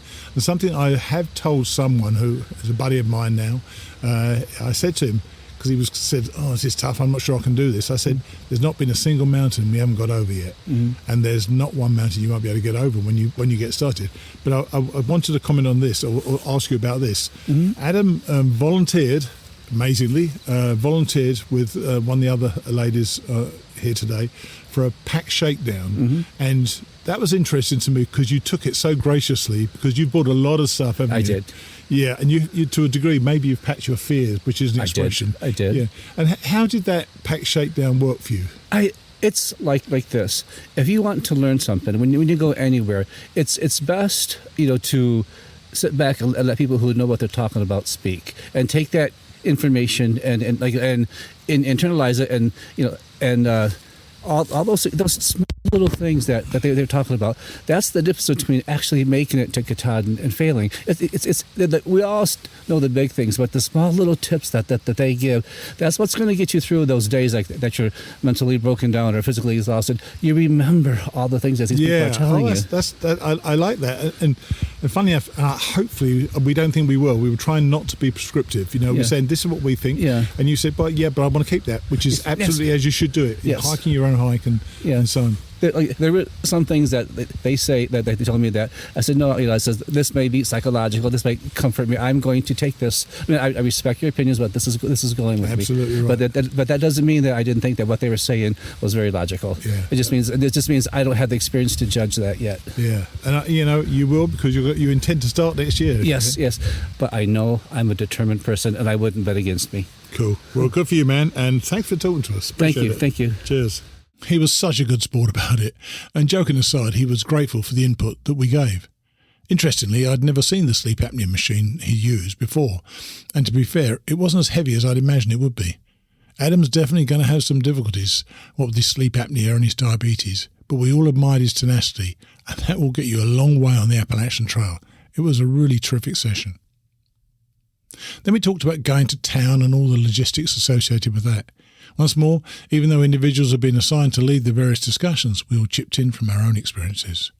I have told someone who is a buddy of mine now, I said to him, because he said, this is tough, I'm not sure I can do this. I said, there's not been a single mountain we haven't got over yet. Mm-hmm. And there's not one mountain you won't be able to get over when you get started. But I wanted to comment on this, or ask you about this. Mm-hmm. Adam volunteered, amazingly, with one of the other ladies here today for a pack shakedown. Mm-hmm. And that was interesting to me because you took it so graciously, because you bought a lot of stuff, haven't you? I did. Yeah, and you to a degree, maybe you've packed your fears, which is an expression. I did. Yeah. And how did that pack shakedown work for you? It's like this. If you want to learn something, when you go anywhere, it's best, to sit back and let people who know what they're talking about speak, and take that information and internalize it, and all those small little things that they're talking about. That's the difference between actually making it to Katahdin and failing. We all know the big things, but the small little tips that they give, that's what's going to get you through those days like that you're mentally broken down or physically exhausted. You remember all the things that these people are telling you. I like that. And And funny enough, hopefully we don't think we will. We were trying not to be prescriptive. We're saying this is what we think. Yeah. And you said, but I want to keep that, which is absolutely as you should do it. Yes. Hiking your own hike and so on. There were some things that they say that they tell me that I said no. I says this may be psychological. This may comfort me. I'm going to take this. I respect your opinions, but this is going with absolutely me. Right. But that doesn't mean that I didn't think that what they were saying was very logical. Yeah. It just means I don't have the experience to judge that yet. Yeah, and you will, because you intend to start next year. Yes. But I know I'm a determined person, and I wouldn't bet against me. Cool. Well, good for you, man, and thanks for talking to us. Appreciate it. Thank you. Cheers. He was such a good sport about it, and joking aside, he was grateful for the input that we gave. Interestingly, I'd never seen the sleep apnea machine he used before, and to be fair, it wasn't as heavy as I'd imagined it would be. Adam's definitely going to have some difficulties, what with his sleep apnea and his diabetes, but we all admired his tenacity, and that will get you a long way on the Appalachian Trail. It was a really terrific session. Then we talked about going to town and all the logistics associated with that. Once more, even though individuals have been assigned to lead the various discussions, we all chipped in from our own experiences.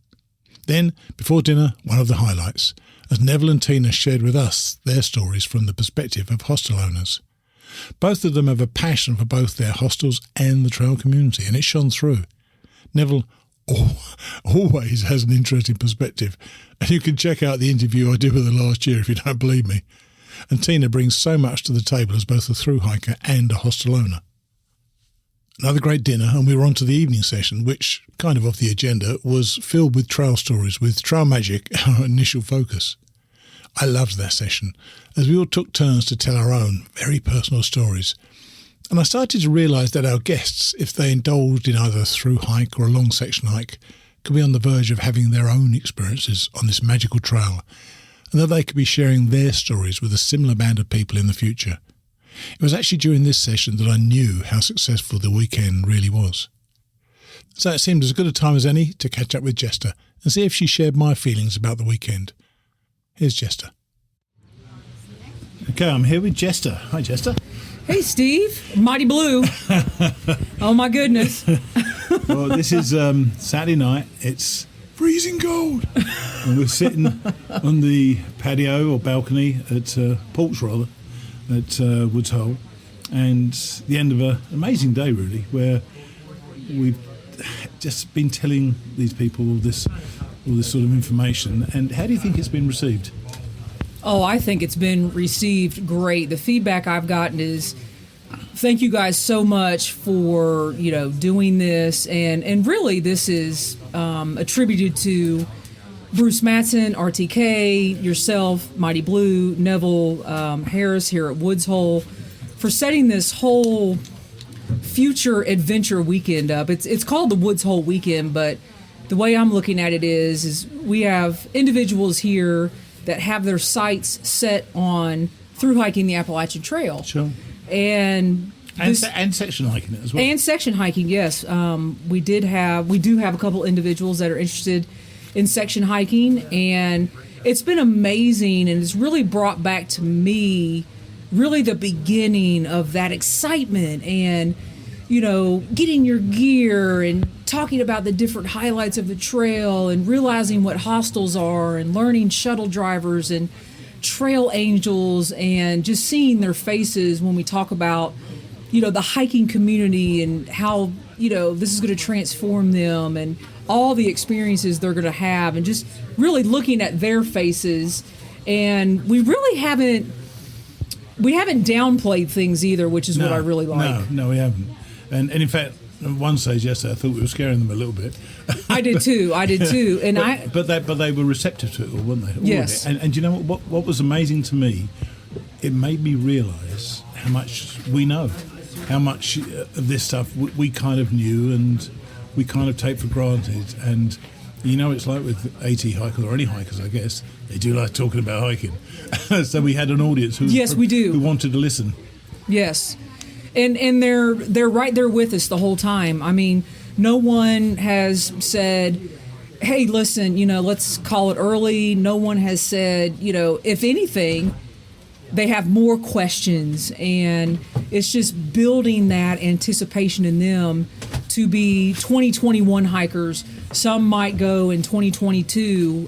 Then, before dinner, one of the highlights, as Neville and Tina shared with us their stories from the perspective of hostel owners. Both of them have a passion for both their hostels and the trail community, and it shone through. Neville always has an interesting perspective, and you can check out the interview I did with her last year if you don't believe me. And Tina brings so much to the table as both a thru hiker and a hostel owner. Another great dinner, and we were on to the evening session, which, kind of off the agenda, was filled with trail stories, with Trail Magic our initial focus. I loved that session, as we all took turns to tell our own, very personal stories. And I started to realise that our guests, if they indulged in either a thru hike or a long section hike, could be on the verge of having their own experiences on this magical trail, and that they could be sharing their stories with a similar band of people in the future. It was actually during this session that I knew how successful the weekend really was. So it seemed as good a time as any to catch up with Jester and see if she shared my feelings about the weekend. Here's Jester. Okay, I'm here with Jester. Hi, Jester. Hey, Steve. Mighty Blue. Oh, my goodness. Well, this is Saturday night. It's freezing cold. And we're sitting on the patio or balcony at porch, rather, at Woods Hole, and the end of an amazing day, really, where we've just been telling these people all this sort of information. And how do you think it's been received? Oh, I think it's been received great. The feedback I've gotten is, thank you guys so much for, doing this. And really, this is attributed to Bruce Mattson, RTK, yourself, Mighty Blue, Neville Harris here at Woods Hole, for setting this whole future adventure weekend up. It's called the Woods Hole Weekend, but the way I'm looking at it is we have individuals here that have their sights set on through hiking the Appalachian Trail. Sure. And section hiking as well. And section hiking, yes. We do have a couple individuals that are interested in section hiking, and it's been amazing, and it's really brought back to me really the beginning of that excitement and, getting your gear and talking about the different highlights of the trail and realizing what hostels are and learning shuttle drivers and trail angels and just seeing their faces when we talk about, the hiking community and how, this is going to transform them and all the experiences they're going to have, and just really looking at their faces. And we really haven't downplayed things either, which is what I really like. No, we haven't. And in fact, at one stage yesterday, I thought we were scaring them a little bit. I did too. And but they were receptive to it, weren't they? Yes. And you know what was amazing to me? It made me realise how much we know, how much of this stuff we kind of knew and we kind of take for granted. And it's like with AT hikers or any hikers, I guess, they do like talking about hiking. So we had an audience who wanted to listen. Yes. And they're right there with us the whole time. I mean, no one has said, hey, listen, let's call it early. No one has said, if anything, they have more questions. And it's just building that anticipation in them to be 2021 hikers. Some might go in 2022.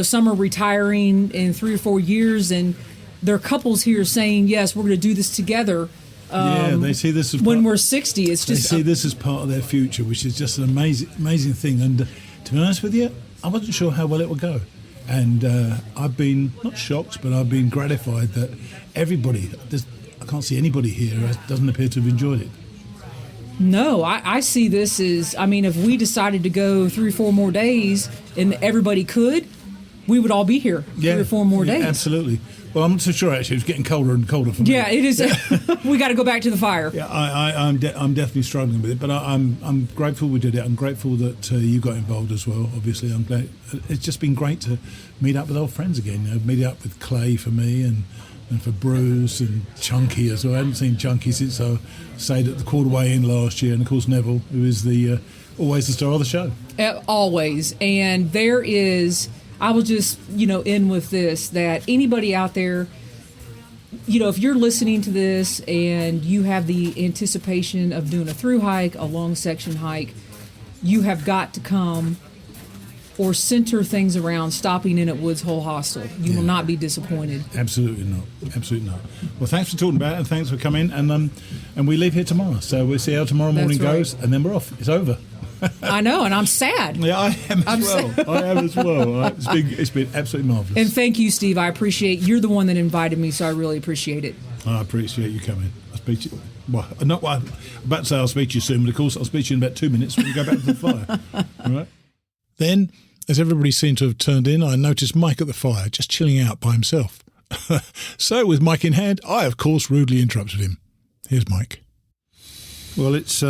some are retiring in 3 or 4 years, and there are couples here saying, yes, we're going to do this together. They see this as when we're 60. It's just they see this as part of their future, which is just an amazing thing. And to be honest with you, I wasn't sure how well it would go. And I've been not shocked, but I've been gratified that everybody. I can't see anybody here who doesn't appear to have enjoyed it. No, I see this as, if we decided to go 3 or 4 more days and everybody could, we would all be here 3 or 4 more days. Absolutely. Well, I'm not so sure, actually. It's getting colder and colder for me. Yeah, it is. We got to go back to the fire. Yeah, I'm definitely struggling with it, but I'm grateful we did it. I'm grateful that you got involved as well, obviously. I'm glad. It's just been great to meet up with old friends again. Meet up with Clay for me and for Bruce and Chunky as well. I hadn't seen Chunky since I stayed at the Quarterway Inn last year, and of course Neville, who is always the star of the show. Always. And there is, I will just, end with this, that anybody out there, if you're listening to this and you have the anticipation of doing a through hike, a long section hike, you have got to come or center things around stopping in at Woods Hole Hostel. You will not be disappointed. Absolutely not. Absolutely not. Well, thanks for talking about it, and thanks for coming. And we leave here tomorrow, so we'll see how tomorrow morning goes, and then we're off. It's over. I know, and I'm sad. Yeah, I am as well. It's been absolutely marvelous. And thank you, Steve. I appreciate. You're the one that invited me, so I really appreciate it. I appreciate you coming. I'll speak to you. Well, I'm about to say I'll speak to you soon, but of course I'll speak to you in about 2 minutes when we go back to the fire. All right. Then, as everybody seemed to have turned in, I noticed Mike at the fire, just chilling out by himself. So, with Mike in hand, I, of course, rudely interrupted him. Here's Mike. Well, it's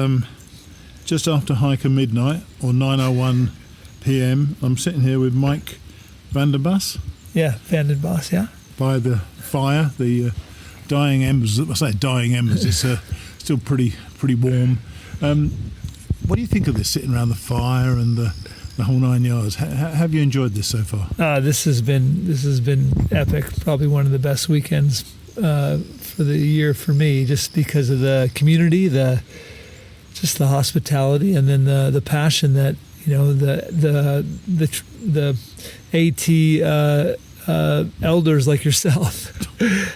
just after hiker midnight, or 9:01 p.m. I'm sitting here with Mike Vandenbos. Yeah, Vandenbos, yeah. By the fire, the dying embers. I say dying embers, it's still pretty warm. What do you think of this, sitting around the fire and the whole 9 yards? Have you enjoyed this so far? This has been epic. Probably one of the best weekends for the year for me, just because of the community, just the hospitality, and then the passion that the AT elders like yourself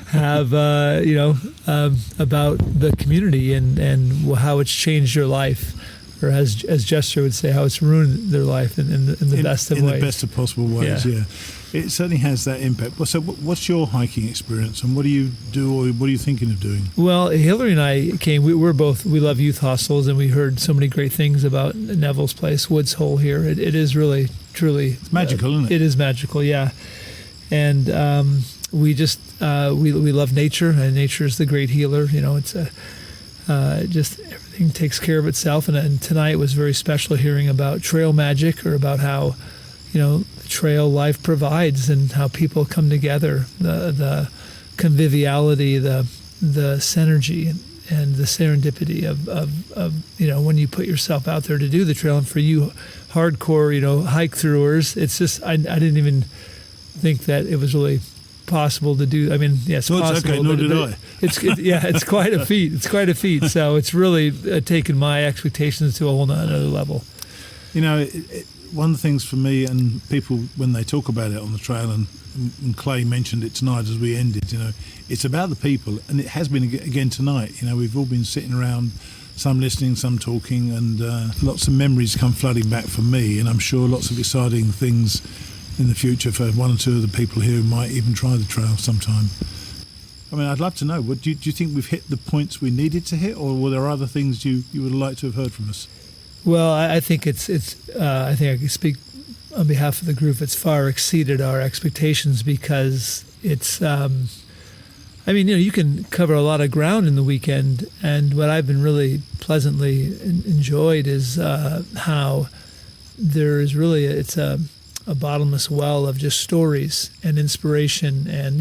have about the community and how it's changed your life. Or as Jester would say, how it's ruined their life in the best of ways. In the best of possible ways, yeah. It certainly has that impact. So what's your hiking experience, and what do you do, or what are you thinking of doing? Well, Hillary and I came, we love youth hostels, and we heard so many great things about Neville's place, Woods Hole here. It is really, truly... It's magical, isn't it? It is magical, yeah. And we just, we love nature, and nature is the great healer. It's just... everything takes care of itself, and tonight was very special hearing about trail magic, or about how the trail life provides and how people come together, the conviviality, the synergy and the serendipity of when you put yourself out there to do the trail. And for you hardcore hike throwers, it's just I didn't even think that it was really possible to do. I mean, yes, well, possible. Okay, nor did I. It's quite a feat. It's quite a feat. So it's really taken my expectations to a whole another level. One of the things for me, and people when they talk about it on the trail, and Clay mentioned it tonight as we ended. It's about the people, and it has been again tonight. We've all been sitting around, some listening, some talking, and lots of memories come flooding back for me, and I'm sure lots of exciting things in the future for one or two of the people here who might even try the trail sometime. I mean, I'd love to know, do you think we've hit the points we needed to hit, or were there other things you would like to have heard from us? Well, I think I think I can speak on behalf of the group. It's far exceeded our expectations, because it's, you can cover a lot of ground in the weekend, and what I've been really pleasantly enjoyed is how there is really, it's a bottomless well of just stories and inspiration, and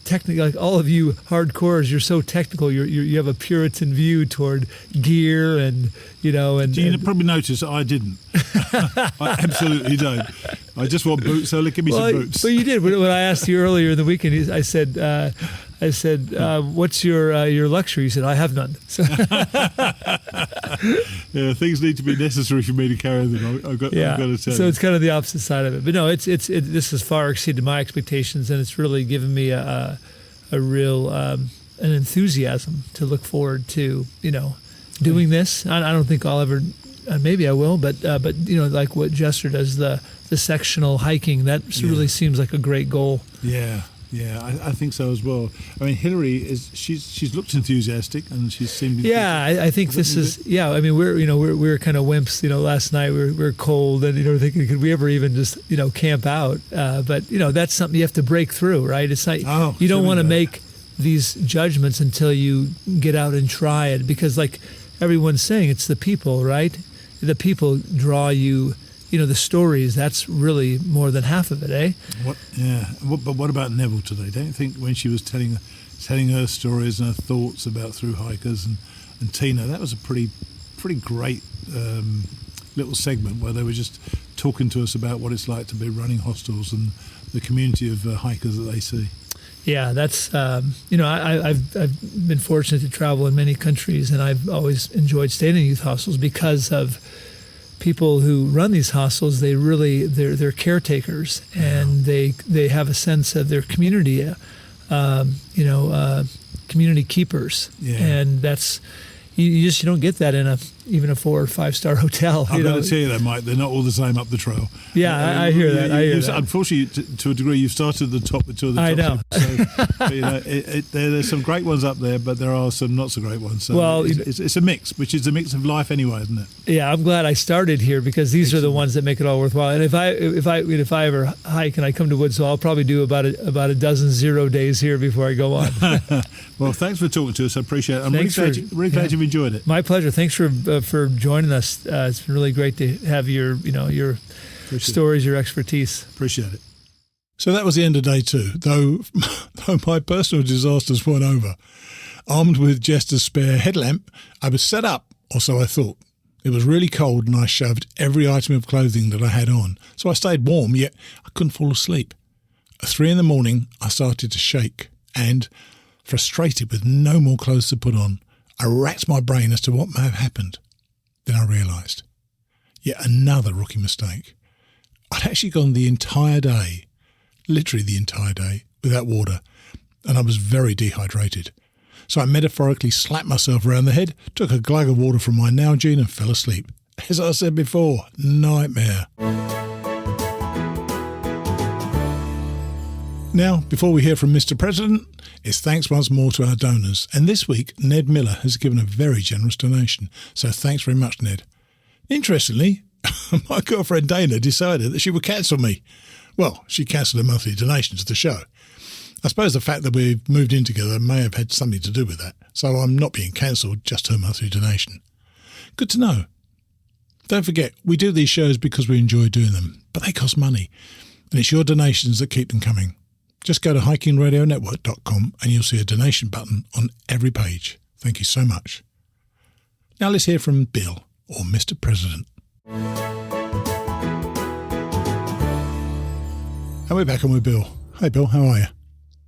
technically, like all of you hardcores, you're so technical. You have a Puritan view toward gear, and you probably notice I didn't. I absolutely don't. I just want boots, so give me some boots. Well, you did. When I asked you earlier in the weekend, I said I said, "What's your lecture?" He said, "I have none." So yeah, things need to be necessary for me to carry them. I've got to tell you. So it's kind of the opposite side of it. But no, this has far exceeded my expectations, and it's really given me a real an enthusiasm to look forward to, doing this. I don't think I'll ever. Maybe I will, but like what Jester does, the sectional hiking, that really seems like a great goal. Yeah, I think so as well. I mean, Hillary she's looked enthusiastic, and she seemed. Yeah, I think this is. Yeah, I mean, we're kind of wimps. Last night we were cold, and thinking, could we ever even just camp out? But that's something you have to break through, right? It's not. You don't want to make these judgments until you get out and try it, because like everyone's saying, it's the people, right? The people draw you, the stories. That's really more than half of it, eh? But what about Neville today? Don't you think when she was telling her stories and her thoughts about through hikers and Tina, that was a pretty great little segment where they were just talking to us about what it's like to be running hostels and the community of hikers that they see. Yeah, that's I've been fortunate to travel in many countries, and I've always enjoyed staying in youth hostels because of people who run these hostels. They're caretakers, and they have a sense of their community, community keepers, and that's you don't get that in even a 4 or 5 star hotel. I'm going to tell you that, Mike. They're not all the same up the trail. Yeah, I hear that. Unfortunately, to a degree, you've started at the top. I know. So, there's some great ones up there, but there are some not so great ones. So it's a mix, which is a mix of life anyway, isn't it? Yeah, I'm glad I started here because these are the ones that make it all worthwhile. And if I ever hike and I come to Woods Hole, I'll probably do about a dozen 0 days here before I go on. Well, thanks for talking to us. I appreciate it. I'm really glad you've enjoyed it. My pleasure. Thanks for joining us. It's been really great to have your stories, your expertise. Appreciate it. So that was the end of day 2, though my personal disasters weren't over. Armed with Jester's spare headlamp, I was set up, or so I thought. It was really cold and I shoved every item of clothing that I had on, so I stayed warm, yet I couldn't fall asleep. At 3 a.m, I started to shake and, frustrated with no more clothes to put on, I racked my brain as to what may have happened. Then I realised, yet another rookie mistake. I'd actually gone the entire day, literally the entire day, without water, and I was very dehydrated. So I metaphorically slapped myself around the head, took a glug of water from my Nalgene and fell asleep. As I said before, nightmare. Now, before we hear from Mr. President, it's thanks once more to our donors. And this week, Ned Miller has given a very generous donation. So thanks very much, Ned. Interestingly, my girlfriend Dana decided that she would cancel me. Well, she cancelled a monthly donation to the show. I suppose the fact that we've moved in together may have had something to do with that. So I'm not being cancelled, just her monthly donation. Good to know. Don't forget, we do these shows because we enjoy doing them, but they cost money. And it's your donations that keep them coming. Just go to hikingradionetwork.com and you'll see a donation button on every page. Thank you so much. Now let's hear from Bill, or Mr. President. And we're back on with Bill. Hey, Bill, how are you?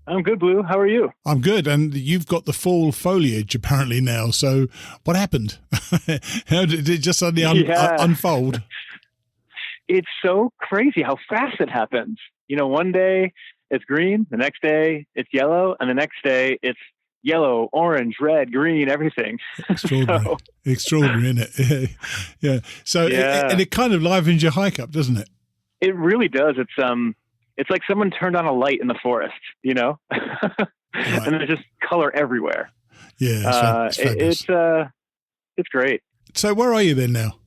I'm good, Blue. How are you? I'm good, and you've got the fall foliage apparently now. So what happened? How did it just suddenly unfold? It's so crazy how fast it happens. One day it's green, the next day it's yellow, and the next day it's yellow, orange, red, green, everything. Extraordinary. Extraordinary, isn't it? Yeah. So it kind of livens your hike up, doesn't it? It really does. It's like someone turned on a light in the forest, Right. And there's just color everywhere. Yeah, it's great. So where are you then now?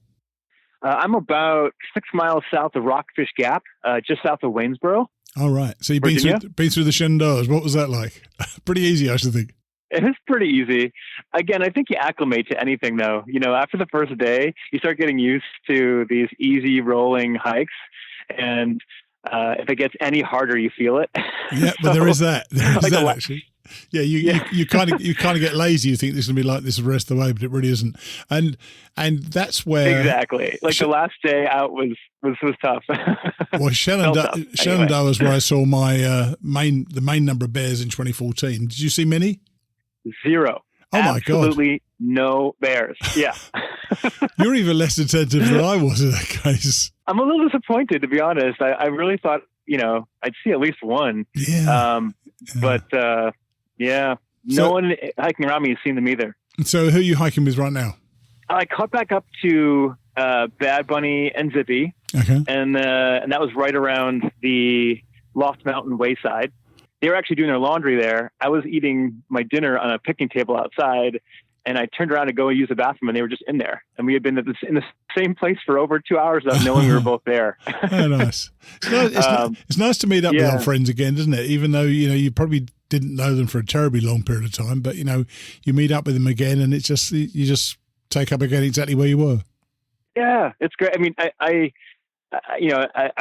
I'm about 6 miles south of Rockfish Gap, just south of Waynesboro. All right. So you've been through the Shenandoahs. What was that like? Pretty easy, I should think. It is pretty easy. Again, I think you acclimate to anything, though. After the first day, you start getting used to these easy rolling hikes, and if it gets any harder, you feel it. Yeah, but there is that. There is that, actually. Yeah, you kind of get lazy. You think this is going to be like this the rest of the way, but it really isn't. And that's where exactly like the last day out was tough. Well, Shenandoah was where I saw my the main number of bears in 2014. Did you see many? Zero. Oh my God! Absolutely no bears. Yeah. You're even less attentive than I was in that case. I'm a little disappointed, to be honest. I really thought, I'd see at least one. Yeah. But no one hiking around me has seen them either. So who are you hiking with right now? I caught back up to Bad Bunny and Zippy. Okay. And that was right around the Lost Mountain wayside. They were actually doing their laundry there. I was eating my dinner on a picnic table outside, and I turned around to go use the bathroom, and they were just in there. And we had been in the same place for over 2 hours without knowing we were both there. Oh, nice. It's nice to meet up with old friends again, isn't it? Even though, you probably didn't know them for a terribly long period of time, but, you meet up with them again, and it's just, you just take up again exactly where you were. Yeah, it's great. I mean, I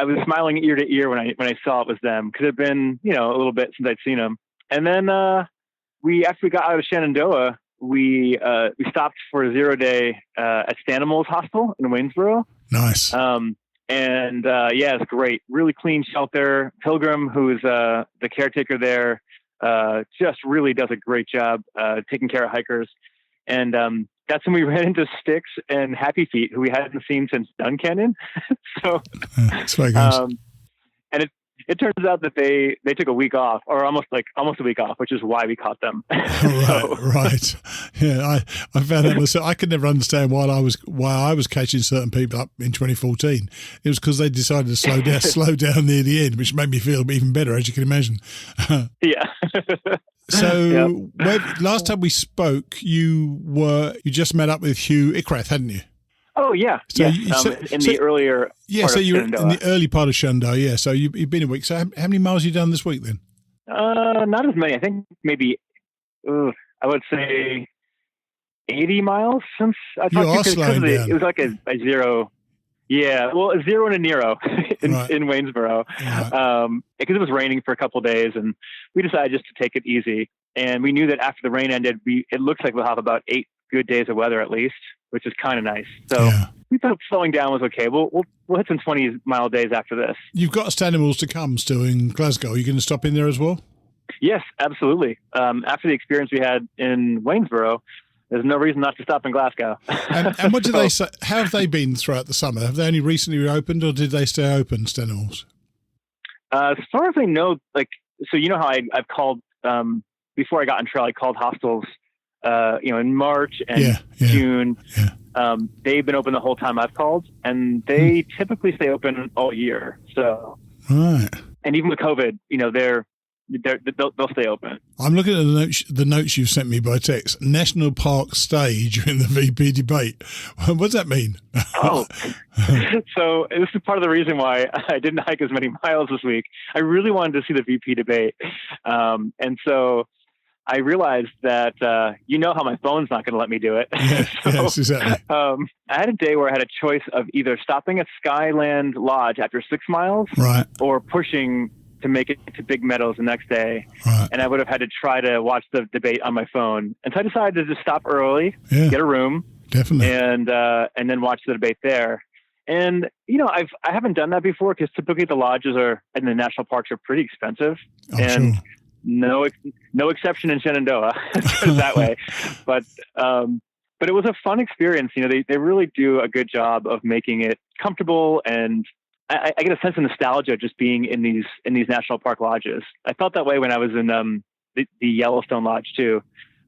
was smiling ear to ear when I saw it was them, because it had been, a little bit since I'd seen them. And then after we got out of Shenandoah, we stopped for a 0-day at Stanimals Hostel in Waynesboro. Nice. It's great. Really clean shelter. Pilgrim, who is the caretaker there, just really does a great job taking care of hikers. And that's when we ran into Styx and Happy Feet, who we hadn't seen since Dun Canyon. So, and it turns out that they took a week off, or almost a week off, which is why we caught them. Right. Yeah, I found that myself. I could never understand why I was catching certain people up in 2014. It was because they decided to slow down near the end, which made me feel even better, as you can imagine. Yeah. So last time we spoke, you just met up with Hugh Ickrath, hadn't you? Oh yeah, the earlier. Yeah, so you're in the early part of Shenandoah. Yeah, so you've been a week. So how many miles have you done this week then? Not as many. I think maybe I would say 80 miles since I talked to you. It was like a zero. Yeah, well, a zero and a Nero in Waynesboro, because it was raining for a couple of days, and we decided just to take it easy. And we knew that after the rain ended, it looks like we'll have about 8 good days of weather at least, which is kind of nice. So we thought slowing down was okay. We'll hit some 20-mile days after this. You've got Stanimals to come still in Glasgow. Are you going to stop in there as well? Yes, absolutely. After the experience we had in Waynesboro, there's no reason not to stop in Glasgow. And what do they say? How have they been throughout the summer? Have they only recently reopened, or did they stay open, Stanimals? As far as I know, so you know how I've called before I got on trail, I called hostels, in March and June. Yeah. They've been open the whole time I've called, and they typically stay open all year. So, right. And even with COVID, they'll stay open. I'm looking at the notes you've sent me by text. National Park stay during the VP debate. What does that mean? So this is part of the reason why I didn't hike as many miles this week. I really wanted to see the VP debate. And so I realized that, how my phone's not going to let me do it. Yes, exactly. I had a day where I had a choice of either stopping at Skyland Lodge after 6 miles, right, or pushing to make it to Big Meadows the next day. Right. And I would have had to try to watch the debate on my phone. And so I decided to just stop early, get a room, definitely, and then watch the debate there. And, I haven't done that before, because typically the lodges in the national parks are pretty expensive. Sure. No exception in Shenandoah, that way. But it was a fun experience. They really do a good job of making it comfortable, and I get a sense of nostalgia just being in these national park lodges. I felt that way when I was in the Yellowstone Lodge too,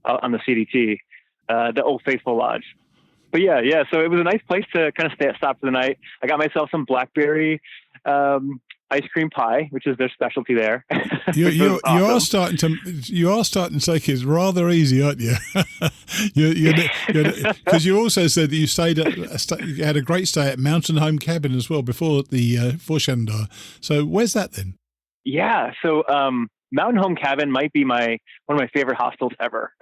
on the CDT, the Old Faithful Lodge. But yeah. So it was a nice place to kind of stop for the night. I got myself some blackberry ice cream pie, which is their specialty there. You are starting to take it rather easy, aren't you? Because you also said that you had a great stay at Mountain Home Cabin as well before Shenandoah. So where's that then? Yeah, so Mountain Home Cabin might be one of my favorite hostels ever,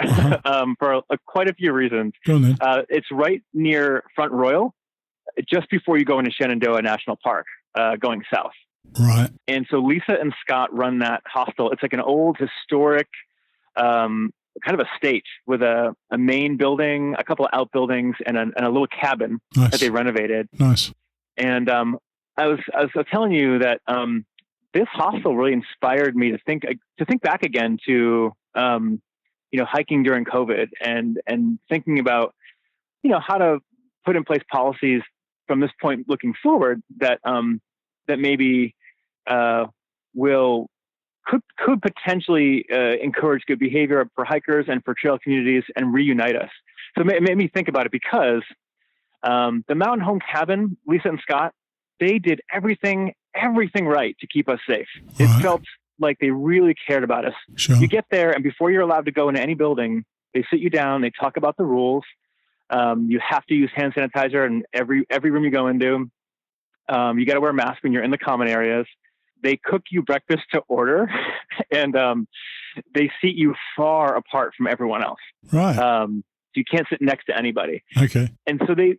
for quite a few reasons. Go on then. It's right near Front Royal, just before you go into Shenandoah National Park, going south. Right. And so Lisa and Scott run that hostel. It's like an old historic kind of a state with a main building, a couple of outbuildings, and a little cabin that they renovated. Nice. And I was telling you that this hostel really inspired me to think back again to hiking during COVID and thinking about how to put in place policies from this point looking forward that maybe could potentially encourage good behavior for hikers and for trail communities and reunite us. So it made me think about it because the Mountain Home Cabin, Lisa and Scott, they did everything right to keep us safe. It felt like they really cared about us. Sure. You get there, and before you're allowed to go into any building, they sit you down, they talk about the rules. You have to use hand sanitizer in every room you go into. You got to wear a mask when you're in the common areas. They cook you breakfast to order, and they seat you far apart from everyone else. Right. So you can't sit next to anybody. Okay. And so they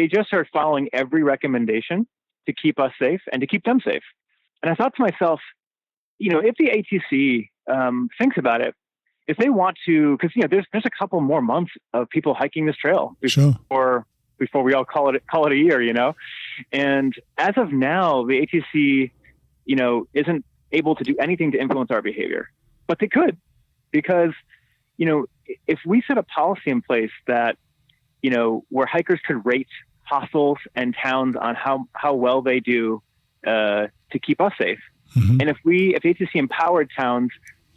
just started following every recommendation to keep us safe and to keep them safe. And I thought to myself, if the ATC thinks about it, if they want to, because there's a couple more months of people hiking this trail before we all call it a year, And as of now, the ATC, isn't able to do anything to influence our behavior, but they could, because if we set a policy in place that where hikers could rate hostels and towns on how well they do to keep us safe, and if ATC empowered towns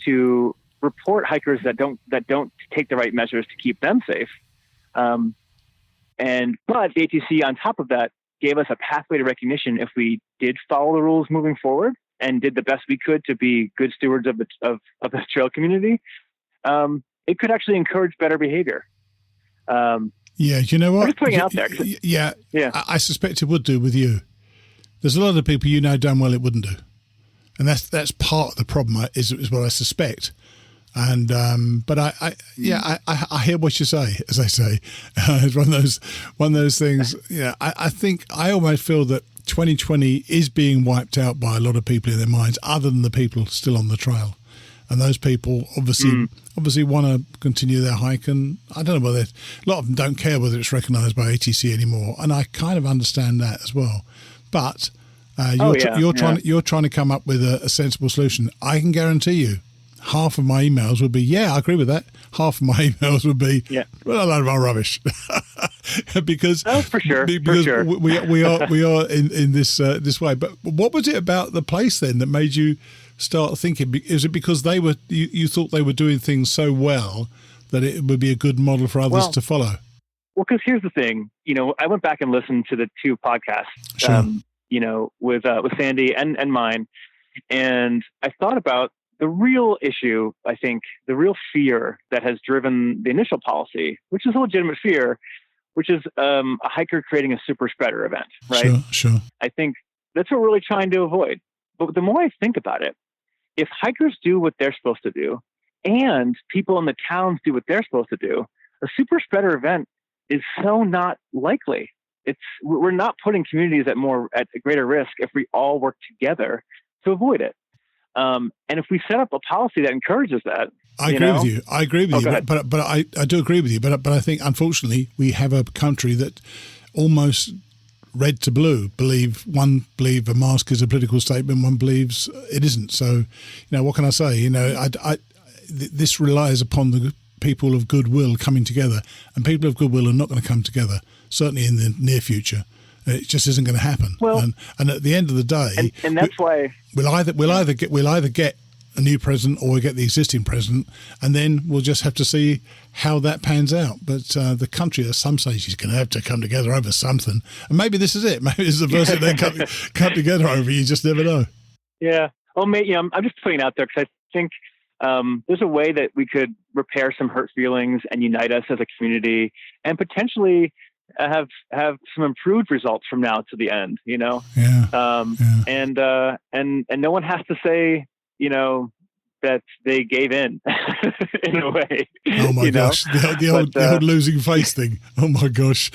to report hikers that don't take the right measures to keep them safe, but the ATC on top of that gave us a pathway to recognition if we did follow the rules moving forward and did the best we could to be good stewards of the trail community, it could actually encourage better behavior. Yeah, you know what? I'm just putting it out there. Yeah. I suspect it would do with you. There's a lot of people damn well it wouldn't do, and that's part of the problem. Is what I suspect. And but I hear what you say, as they say. It's one of those things. Yeah, I think I almost feel that 2020 is being wiped out by a lot of people in their minds, other than the people still on the trail. And those people obviously want to continue their hike, and I don't know whether a lot of them don't care whether it's recognised by ATC anymore, and I kind of understand that as well. But you're trying to come up with a sensible solution. I can guarantee you, half of my emails would be, I agree with that. Half of my emails would be, well, a load of our rubbish, because for sure, we are in this way. But what was it about the place then that made you start thinking? Is it because you thought they were doing things so well that it would be a good model for others to follow? Well, because here's the thing, I went back and listened to the two podcasts, with Sandy and mine, and I thought about the real issue. I think the real fear that has driven the initial policy, which is a legitimate fear, which is a hiker creating a super spreader event, right? Sure. I think that's what we're really trying to avoid. But the more I think about it, if hikers do what they're supposed to do and people in the towns do what they're supposed to do, a super spreader event is so not likely. We're not putting communities at greater risk if we all work together to avoid it. And if we set up a policy that encourages that, I agree with you. But I do agree with you. But I think, unfortunately, we have a country that almost red to blue one believe a mask is a political statement, one believes it isn't. So, what can I say? This relies upon the people of goodwill coming together, and people of goodwill are not going to come together, certainly in the near future. It just isn't going to happen. Well, and at the end of the day, and that's why we'll either get a new president or we get the existing president, and then we'll just have to see how that pans out. But the country at some stage is going to have to come together over something, and maybe this is it. Maybe this is the first thing they come together over. You just never know. Yeah. Well, I'm just putting it out there because I think there's a way that we could repair some hurt feelings and unite us as a community, and potentially have some improved results from now to the end, And no one has to say, that they gave in in a way. Oh my gosh, the old losing face thing. Oh my gosh.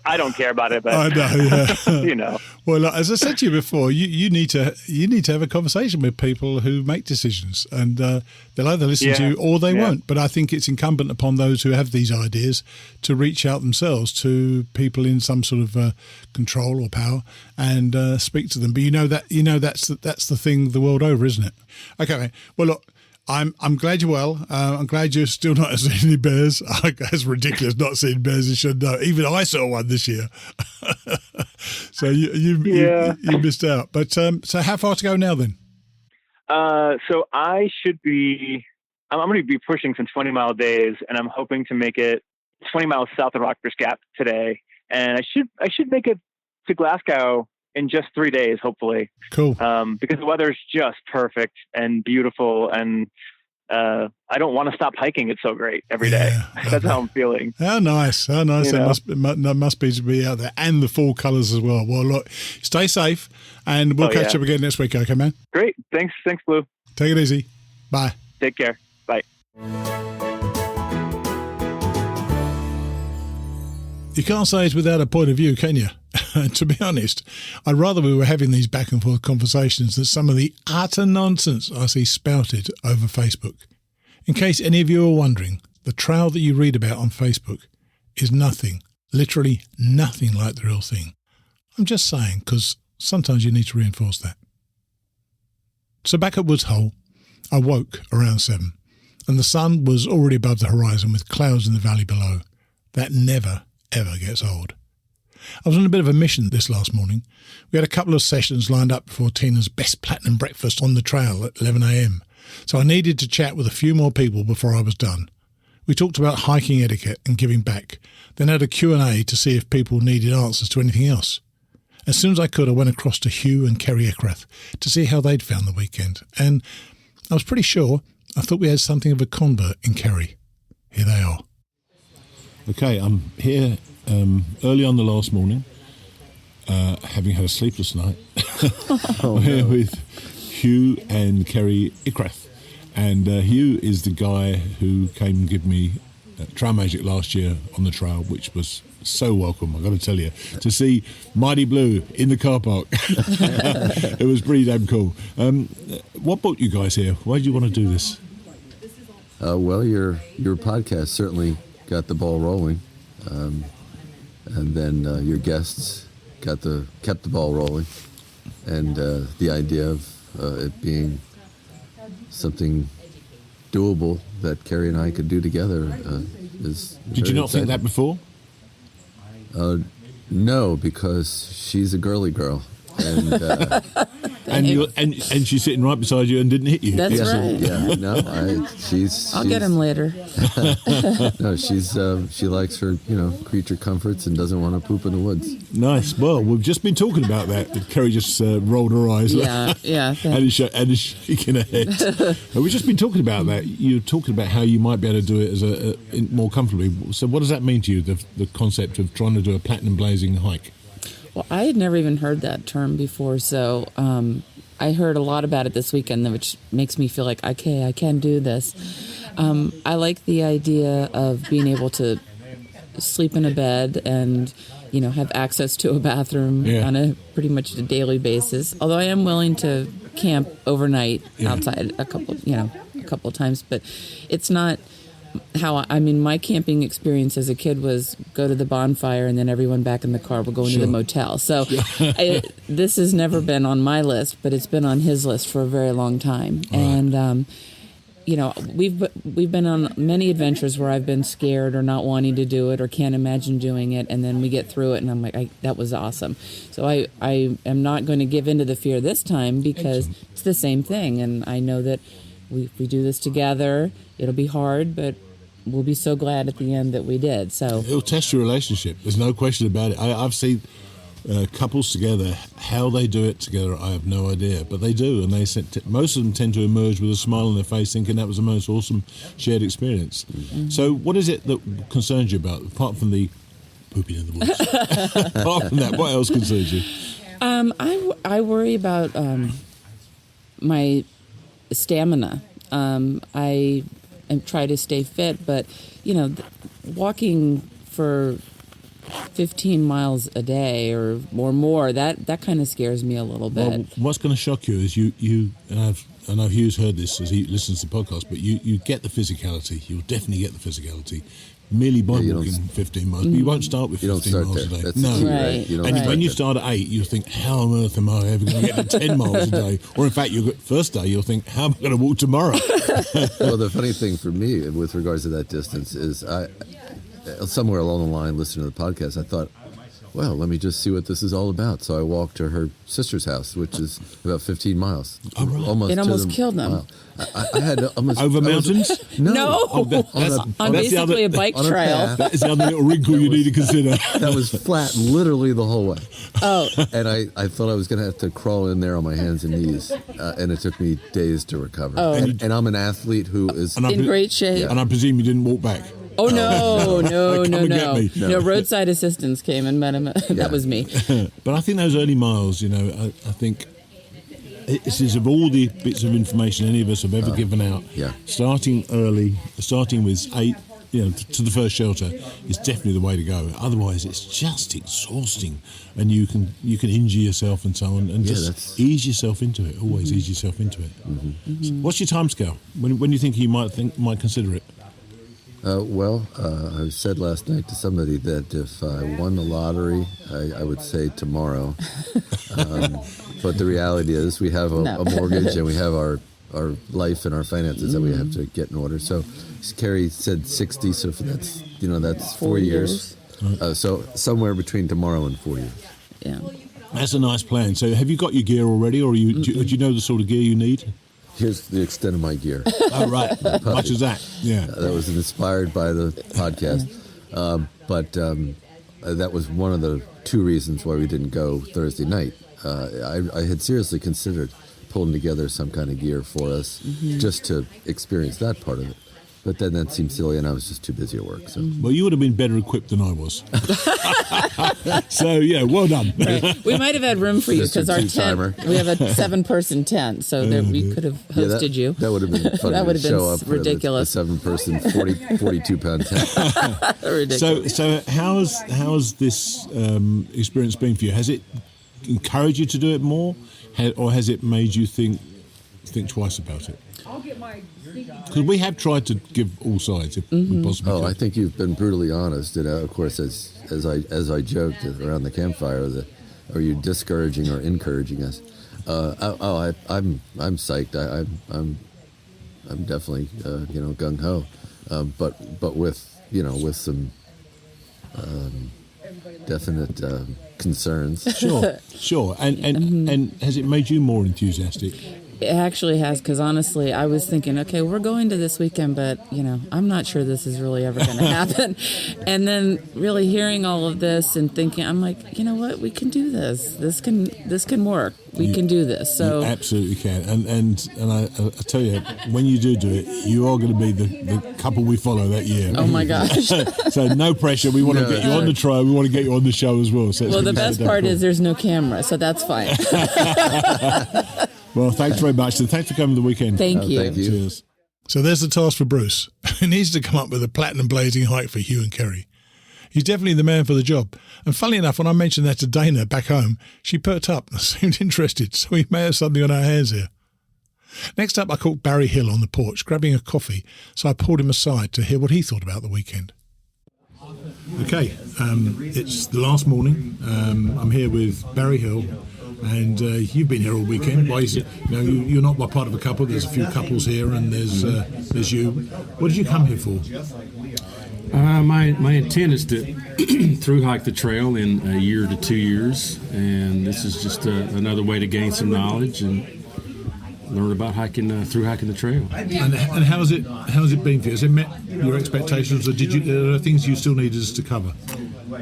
I don't care about it, but I know, yeah. Well, as I said to you before, you need to have a conversation with people who make decisions, and they'll either listen to you or they won't. But I think it's incumbent upon those who have these ideas to reach out themselves to people in some sort of control or power and speak to them. But that's the thing the world over, isn't it? Okay, mate. Well, look, I'm glad you're well. I'm glad you're still not seeing any bears. It's ridiculous not seeing bears. You should know. Even I saw one this year. So you missed out. But so how far to go now then? So I should be. I'm going to be pushing some 20-mile days, and I'm hoping to make it 20 miles south of Rockers Gap today. And I should make it to Glasgow in just 3 days, hopefully. Cool. Because the weather's just perfect and beautiful, and I don't want to stop hiking. It's so great every day. That's how I'm feeling. How nice. That must be to be out there, and the fall colours as well. Well, look, stay safe, and we'll catch up again next week. Okay, man? Great. Thanks, Blue. Take it easy. Bye. Take care. Bye. You can't say it's without a point of view, can you? To be honest, I'd rather we were having these back and forth conversations than some of the utter nonsense I see spouted over Facebook. In case any of you are wondering, the trail that you read about on Facebook is nothing, literally nothing like the real thing. I'm just saying, because sometimes you need to reinforce that. So back at Woods Hole, I woke around 7, and the sun was already above the horizon with clouds in the valley below. That never, ever gets old. I was on a bit of a mission this last morning. We had a couple of sessions lined up before Tina's best platinum breakfast on the trail at 11 a.m, so I needed to chat with a few more people before I was done. We talked about hiking etiquette and giving back, then had a Q&A to see if people needed answers to anything else. As soon as I could, I went across to Hugh and Kerry Eckrath to see how they'd found the weekend, and I was pretty sure I thought we had something of a convert in Kerry. Here they are. Okay, I'm here early on the last morning, having had a sleepless night. I'm here with Hugh and Kerry Eckrath. And Hugh is the guy who came and gave me Trail Magic last year on the trail, which was so welcome, I've got to tell you, to see Mighty Blue in the car park. It was pretty damn cool. What brought you guys here? Why did you want to do this? Well, your podcast certainly got the ball rolling. And then your guests kept the ball rolling, and the idea of it being something doable that Kerry and I could do together is. Did you not think that before? No, because she's a girly girl, and and she's sitting right beside you and didn't hit you. That's right. Yeah, no, I'll get him later. No, she likes her, creature comforts and doesn't want to poop in the woods. Nice. Well, we've just been talking about that. Kerry just rolled her eyes. Yeah. and is shaking her head. We've just been talking about that. You're talking about how you might be able to do it as more comfortably. So, what does that mean to you? The concept of trying to do a platinum blazing hike. Well, I had never even heard that term before, so I heard a lot about it this weekend, which makes me feel like, okay, I can do this. I like the idea of being able to sleep in a bed and, have access to a bathroom on a pretty much a daily basis. Although I am willing to camp overnight outside a couple of times, but it's not my camping experience as a kid was go to the bonfire and then everyone back in the car will go into the motel. So this has never been on my list, but it's been on his list for a very long time. Right. And, we've been on many adventures where I've been scared or not wanting to do it or can't imagine doing it. And then we get through it and I'm like, that was awesome. So I am not going to give in to the fear this time because it's the same thing. And I know that we do this together. It'll be hard, but we'll be so glad at the end that we did. So it'll test your relationship. There's no question about it. I've seen couples together. How they do it together, I have no idea, but they do, and most of them tend to emerge with a smile on their face, thinking that was the most awesome shared experience. Mm-hmm. So, what is it that concerns you about, apart from the pooping in the woods? Apart from that, what else concerns you? I worry about my stamina. I try to stay fit, but walking for 15 miles a day or more, that kind of scares me a little bit. Well, what's going to shock you is you and I know Hugh's heard this as he listens to the podcast, but you get the physicality. You'll definitely get the physicality merely by walking 15 miles. But you won't start with 15 miles a day. That's no. right. And when you start at 8, you think, how on earth am I ever going to get to 10 miles a day? Or in fact, first day, you'll think, how am I going to walk tomorrow? Well, the funny thing for me with regards to that distance is somewhere along the line, listening to the podcast, I thought, well, let me just see what this is all about. So I walked to her sister's house, which is about 15 miles. Oh, right. It almost killed them. Wow. I had almost... Over mountains? No. On basically a bike trail. That is the other little wrinkle you need to consider. That was flat literally the whole way. Oh. And I thought I was going to have to crawl in there on my hands and knees. And it took me days to recover. Oh. And I'm an athlete who is... in great shape. Yeah. And I presume you didn't walk back. Oh, no. No, roadside assistance came and met him. That was me. But I think those early miles, I think this is of all the bits of information any of us have ever given out, starting early, starting with 8, to the first shelter is definitely the way to go. Otherwise, it's just exhausting, and you can injure yourself and so on, and just ease yourself into it. Always ease yourself into it. Mm-hmm. So what's your time scale? When do you think you might consider it? I said last night to somebody that if I won the lottery, I would say tomorrow. But the reality is we have a mortgage and we have our life and our finances that we have to get in order. So Carrie said 60, so that's 4 years. So somewhere between tomorrow and 4 years. Yeah. That's a nice plan. So have you got your gear already, or do you know the sort of gear you need? Here's the extent of my gear. Oh, right. Much as that. Yeah. That was inspired by the podcast. But that was one of the 2 reasons why we didn't go Thursday night. I had seriously considered pulling together some kind of gear for us just to experience that part of it. But then that seemed silly, and I was just too busy at work. So. Well, you would have been better equipped than I was. So, yeah, well done. Right. We might have had room for you because our tent, we have a 7-person tent, so we could have hosted you. That would have been fun. That would have been ridiculous. A 7-person, 42-pound tent. Ridiculous. So how's this experience been for you? Has it encouraged you to do it more, or has it made you think twice about it? Because we have tried to give all sides, if we possibly can. I think you've been brutally honest. Of course, as I joked around the campfire, are you discouraging or encouraging us? I'm psyched. I'm definitely gung ho, but with some definite concerns. Sure. And has it made you more enthusiastic? It actually has, because honestly, I was thinking, okay, we're going to this weekend, but, I'm not sure this is really ever going to happen. And then really hearing all of this and thinking, I'm like, you know what, we can do this. This can work. We can do this. So you absolutely can. And I tell you, when you do it, you are going to be the couple we follow that year. Oh, my gosh. So no pressure. We want to get you on the trail. We want to get you on the show as well. So the best part is there's no camera, so that's fine. Well, thanks very much. And thanks for coming the weekend. Thank you. Thank you. Cheers. So there's the task for Bruce. He needs to come up with a platinum blazing hike for Hugh and Kerry. He's definitely the man for the job. And funnily enough, when I mentioned that to Dana back home, she perked up and seemed interested, so we may have something on our hands here. Next up, I caught Barry Hill on the porch, grabbing a coffee, so I pulled him aside to hear what he thought about the weekend. Okay, it's the last morning. I'm here with Barry Hill, and you've been here all weekend. You're not part of a couple. There's a few couples here, and there's you. What did you come here for? My intent is to through hike the trail in a year to 2 years, and this is just another way to gain some knowledge and learn about through hiking the trail. And how has it been for you? Has it met your expectations, or there are things you still needed us to cover?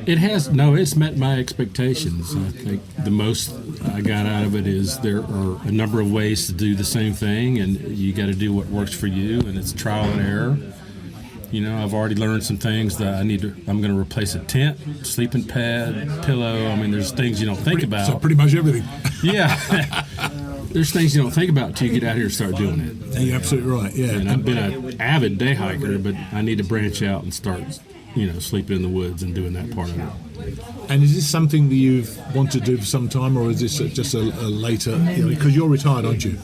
It has. No, it's met my expectations. I think the most I got out of it is there are a number of ways to do the same thing, and you got to do what works for you, and it's trial and error. I've already learned some things that I'm going to replace a tent, sleeping pad, pillow. I mean, there's things you don't think about. So pretty much everything. Yeah. there's things you don't think about until you get out here and start doing it. You're absolutely right. Yeah, and I've been an avid day hiker, but I need to branch out and start, sleeping in the woods and doing that part of it. And is this something that you've wanted to do for some time, or is this just a later? Because you're retired, aren't you?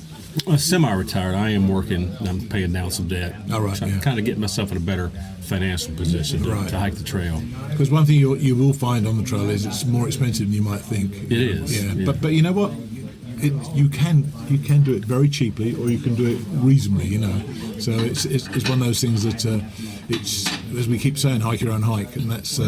Semi-retired. I am working. I'm paying down some debt. All right. So I'm kind of getting myself in a better financial position to hike the trail. Because one thing you will find on the trail is it's more expensive than you might think. It is. Yeah. But you know what? You can do it very cheaply, or you can do it reasonably. So it's one of those things that it's, as we keep saying, hike your own hike, and that's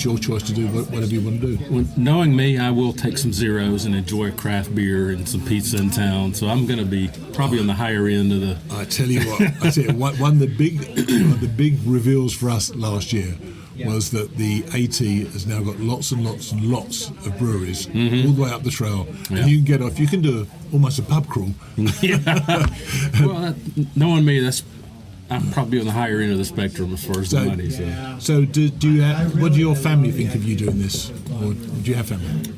your choice to do whatever you want to do. Well, knowing me, I will take some zeros and enjoy a craft beer and some pizza in town. So I'm going to be probably on the higher end of the. I tell you what, one of the big reveals for us last year was that the AT has now got lots and lots and lots of breweries all the way up the trail. Yeah. And you can get off. You can do almost a pub crawl. Well, knowing me, I'm probably on the higher end of the spectrum as far as the money. So do you have, what do your family think of you doing this? Or do you have family?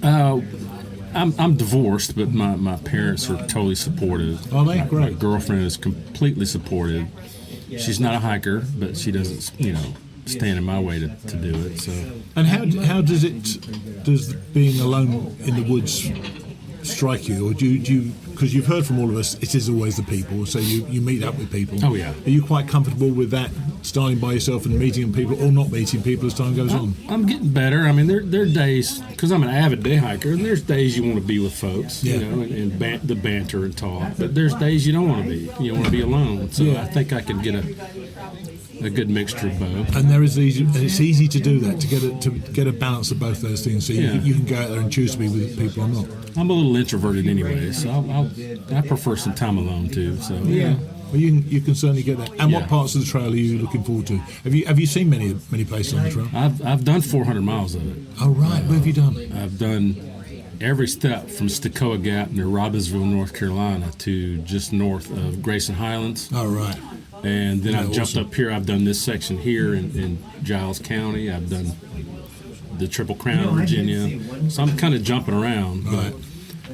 I'm divorced, but my parents are totally supportive. Oh, they? Great. My girlfriend is completely supportive. She's not a hiker, but she doesn't, stand in my way to do it. So. And how does being alone in the woods strike you, or do you? Because you've heard from all of us, it is always the people. So you meet up with people. Oh yeah. Are you quite comfortable with that, starting by yourself and meeting people, or not meeting people as time goes on? I'm getting better. I mean, there are days, because I'm an avid day hiker, and there's days you want to be with folks, and the banter and talk. But there's days you don't want to be. You want to be alone. So I think I can get a good mixture of both. And it's easy to do that, to get a balance of both those things. So you can go out there and choose to be with people or not. I'm a little introverted anyway, so I prefer some time alone too. So well, you can certainly get that. And what parts of the trail are you looking forward to? Have you seen many places on the trail? I've done 400 miles of it. Oh right, where have you done? I've done every step from Stokoa Gap near Robbinsville, North Carolina, to just north of Grayson Highlands. Oh right. And then I've jumped up here. I've done this section here in Giles County. I've done the Triple Crown in Virginia. So I'm kind of jumping around.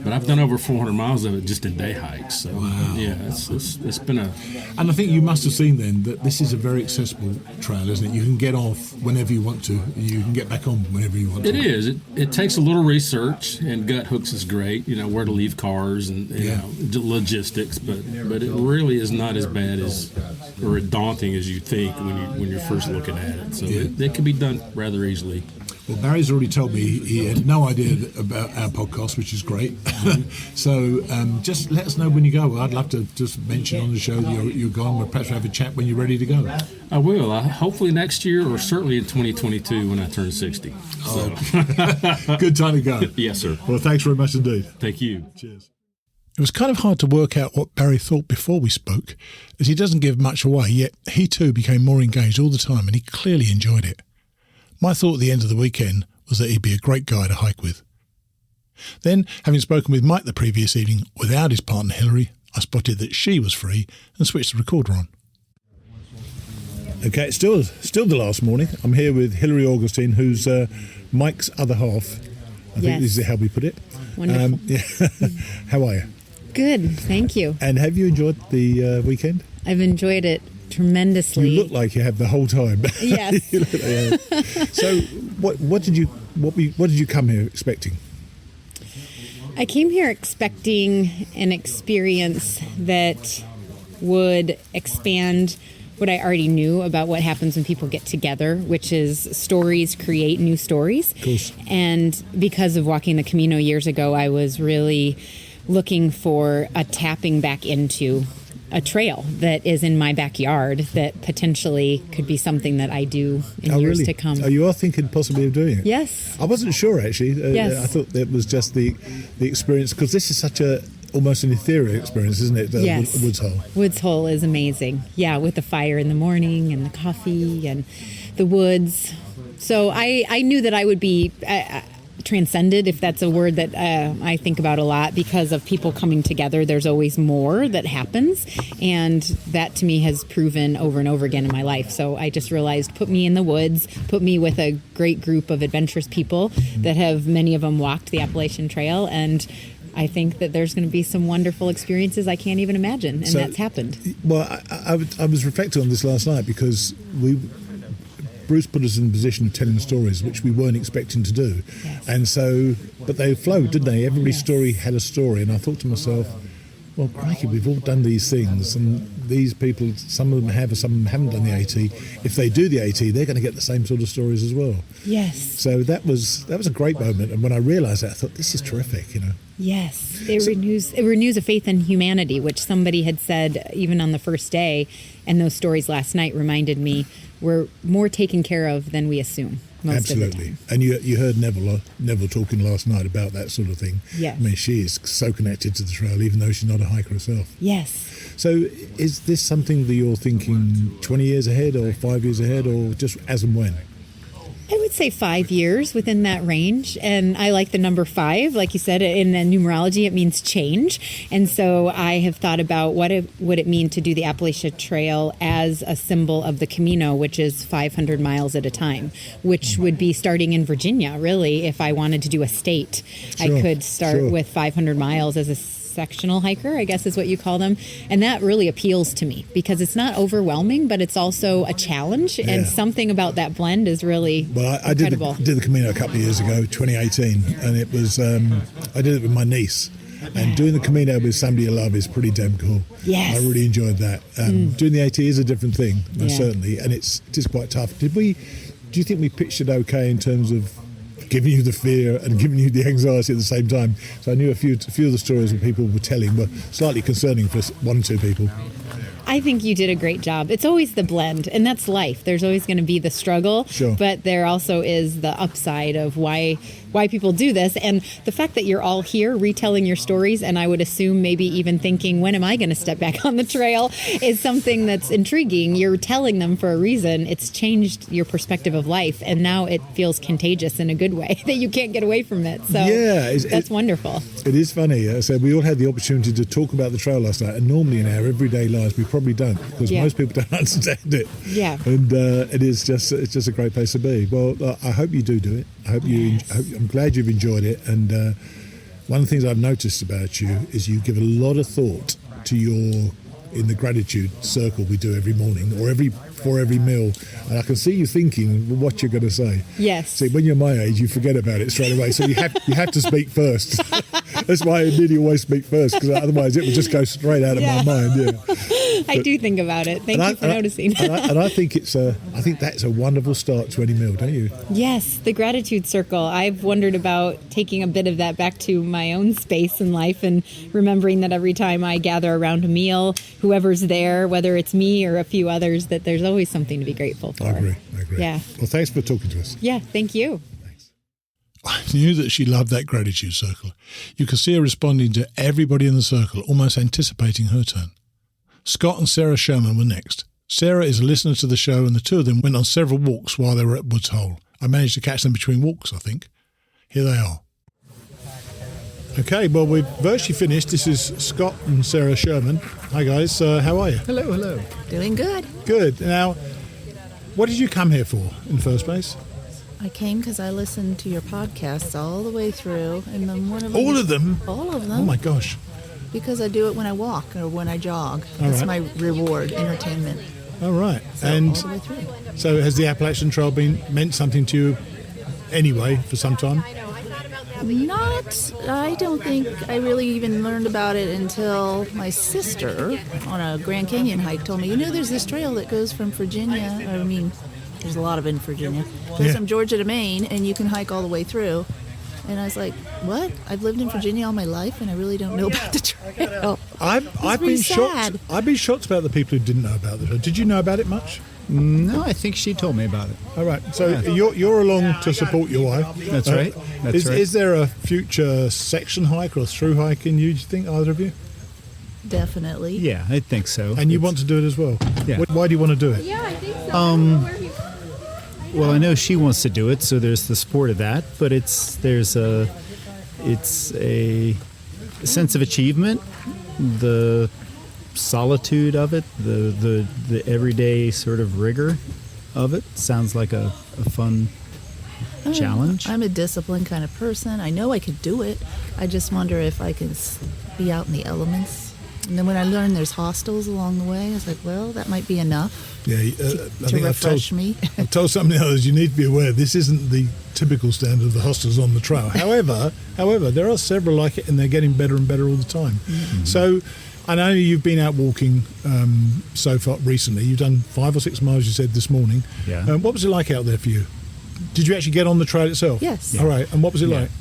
But I've done over 400 miles of it just in day hikes. So, yeah, it's been a... And I think you must have seen then that this is a very accessible trail, isn't it? You can get off whenever you want to. You can get back on whenever you want to. It is. It takes a little research, and gut hooks is great, where to leave cars and logistics, but it really is not as bad or daunting as you think when you're first looking at it. So it can be done rather easily. Well, Barry's already told me he had no idea about our podcast, which is great. So just let us know when you go. I'd love to just mention on the show that you're gone. We'll perhaps have a chat when you're ready to go. I will. Hopefully next year, or certainly in 2022 when I turn 60. So. Good time to go. Yes, sir. Well, thanks very much indeed. Thank you. Cheers. It was kind of hard to work out what Barry thought before we spoke, as he doesn't give much away, yet he too became more engaged all the time, and he clearly enjoyed it. My thought at the end of the weekend was that he'd be a great guy to hike with. Then, having spoken with Mike the previous evening without his partner Hilary, I spotted that she was free and switched the recorder on. Okay, it's still the last morning. I'm here with Hilary Augustine, who's Mike's other half. I think this is how we put it. Wonderful. How are you? Good, thank you. And have you enjoyed the weekend? I've enjoyed it tremendously. You look like you have the whole time. Yes. So, what did you come here expecting? I came here expecting an experience that would expand what I already knew about what happens when people get together, which is stories create new stories. Of course. And because of walking the Camino years ago, I was really looking for a tapping back into a trail that is in my backyard that potentially could be something that I do in years to come. Oh, you are thinking possibly of doing it? Yes. I wasn't sure, actually. Yes. I thought that was just the experience, because this is such almost an ethereal experience, isn't it? Yes. Woods Hole. Woods Hole is amazing. Yeah, with the fire in the morning and the coffee and the woods. So I knew that I would be transcended, if that's a word that I think about a lot, because of people coming together. There's always more that happens, and that to me has proven over and over again in my life. So I just realized, put me in the woods, put me with a great group of adventurous people that have, many of them, walked the Appalachian Trail, and I think that there's going to be some wonderful experiences I can't even imagine, and that's happened. Well, I was reflecting on this last night because Bruce put us in a position of telling stories which we weren't expecting to do. Yes. And so, but they flowed, didn't they? Everybody's story had a story, and I thought to myself, well, crikey, we've all done these things, and these people, some of them have, some of them haven't done the AT. If they do the AT, they're going to get the same sort of stories as well. Yes. So that was a great moment, and when I realised that, I thought, this is terrific, you know. Yes, it renews a faith in humanity, which somebody had said even on the first day, and those stories last night reminded me we're more taken care of than we assume. Absolutely. And you heard Neville talking last night about that sort of thing. Yes. I mean, she is so connected to the trail, even though she's not a hiker herself. Yes. So is this something that you're thinking 20 years ahead or 5 years ahead, or just as and when? I would say 5 years, within that range. And I like the number 5. Like you said, in the numerology, it means change. And so I have thought about what would it mean to do the Appalachia Trail as a symbol of the Camino, which is 500 miles at a time, which would be starting in Virginia, really. If I wanted to do a state, Sure, I could start with 500 miles as a sectional hiker, I guess is what you call them. And that really appeals to me because it's not overwhelming, but it's also a challenge. Yeah. And something about that blend is really incredible. I did the Camino a couple of years ago, 2018, and it was, I did it with my niece. And doing the Camino with somebody you love is pretty damn cool. Yes. I really enjoyed that. Doing the AT is a different thing, most certainly, and it is quite tough. Do you think we pitched it okay in terms of giving you the fear and giving you the anxiety at the same time? So I knew a few of the stories that people were telling were slightly concerning for one or two people. I think you did a great job. It's always the blend, and that's life. There's always going to be the struggle, but there also is the upside of why people do this. And the fact that you're all here retelling your stories, and I would assume maybe even thinking, when am I going to step back on the trail, is something that's intriguing. You're telling them for a reason. It's changed your perspective of life, and now it feels contagious in a good way that you can't get away from it. So that's wonderful. It is funny. So we all had the opportunity to talk about the trail last night, and normally in our everyday lives we probably don't, because most people don't understand it. Yeah. And it's just a great place to be. Well, I hope you do it. I'm glad you've enjoyed it. And one of the things I've noticed about you is you give a lot of thought to in the gratitude circle we do every morning or before every meal, and I can see you thinking what you're going to say. Yes. See, when you're my age, you forget about it straight away, so you have to speak first. That's why I nearly always speak first, because otherwise it would just go straight out of my mind. Yeah. I do think about it. Thank you for noticing. and I think I think that's a wonderful start to any meal, don't you? Yes, the gratitude circle. I've wondered about taking a bit of that back to my own space in life and remembering that every time I gather around a meal, whoever's there, whether it's me or a few others, that there's always something to be grateful for. I agree. Yeah. Well, thanks for talking to us. Yeah, thank you. I knew that she loved that gratitude circle. You could see her responding to everybody in the circle, almost anticipating her turn. Scott and Sarah Sherman were next. Sarah is a listener to the show, and the two of them went on several walks while they were at Woods Hole. I managed to catch them between walks, I think. Here they are. Okay, well, we've virtually finished. This is Scott and Sarah Sherman. Hi, guys. How are you? Hello. Doing good. Good. Now, what did you come here for in the first place? I came because I listened to your podcasts all the way through, and then one of them... All of them? All of them. Oh, my gosh. Because I do it when I walk or when I jog. That's my reward, entertainment. All right. So and all the way through. So has the Appalachian Trail meant something to you anyway for some time? I don't think I really even learned about it until my sister on a Grand Canyon hike told me, there's this trail that goes from Virginia. I mean, there's a lot of it in Virginia. Goes from Georgia to Maine, and you can hike all the way through. And I was like, what? I've lived in Virginia all my life, and I really don't know about the trail. I've been shocked. I've been shocked about the people who didn't know about the trail. Did you know about it much? No, I think she told me about it. All right. So you're along to support your wife. That's right. That's right. Is there a future section hike or through hike in you, do you think, either of you? Definitely. Yeah, I think so. And you want to do it as well? Yeah. Why do you want to do it? Yeah, I think so. Well, I know she wants to do it, so there's the sport of that, but it's a sense of achievement, the solitude of it, the everyday sort of rigor of it. Sounds like a fun challenge? I'm a disciplined kind of person. I know I could do it. I just wonder if I can be out in the elements. And then when I learned there's hostels along the way, I was like, well, that might be enough to refresh me. I've told some of the others, you need to be aware this isn't the typical standard of the hostels on the trail. However, there are several like it, and they're getting better and better all the time. Mm-hmm. So I know you've been out walking so far recently. You've done 5 or 6 miles, you said, this morning. Yeah. What was it like out there for you? Did you actually get on the trail itself? Yes. All right. And what was it like?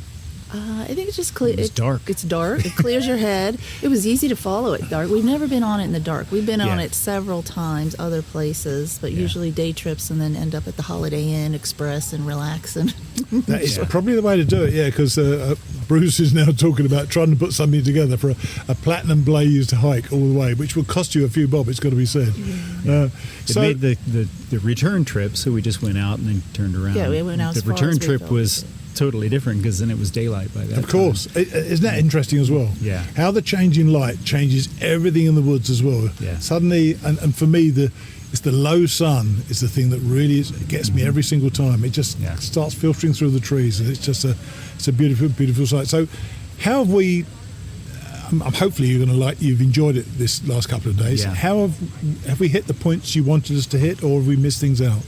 I think it's just clear. It's dark. It's dark. It clears your head. It was easy to follow it dark. We've never been on it in the dark. We've been on it several times, other places, but usually day trips, and then end up at the Holiday Inn Express and relax. And that is probably the way to do it, because Bruce is now talking about trying to put something together for a platinum blazed hike all the way, which will cost you a few bob, it's got to be said. It made the return trip, so we just went out and then turned around. Yeah, we went out. The return trip was totally different because then it was daylight by that time. Of course. Isn't that interesting as well? Yeah. How the changing light changes everything in the woods as well. Yeah. Suddenly, and for me, it's the low sun is the thing that really gets me every single time. It just starts filtering through the trees, and it's just a beautiful, beautiful sight. So how have we... hopefully you've enjoyed it this last couple of days. Yeah. How have we hit the points you wanted us to hit, or have we missed things out?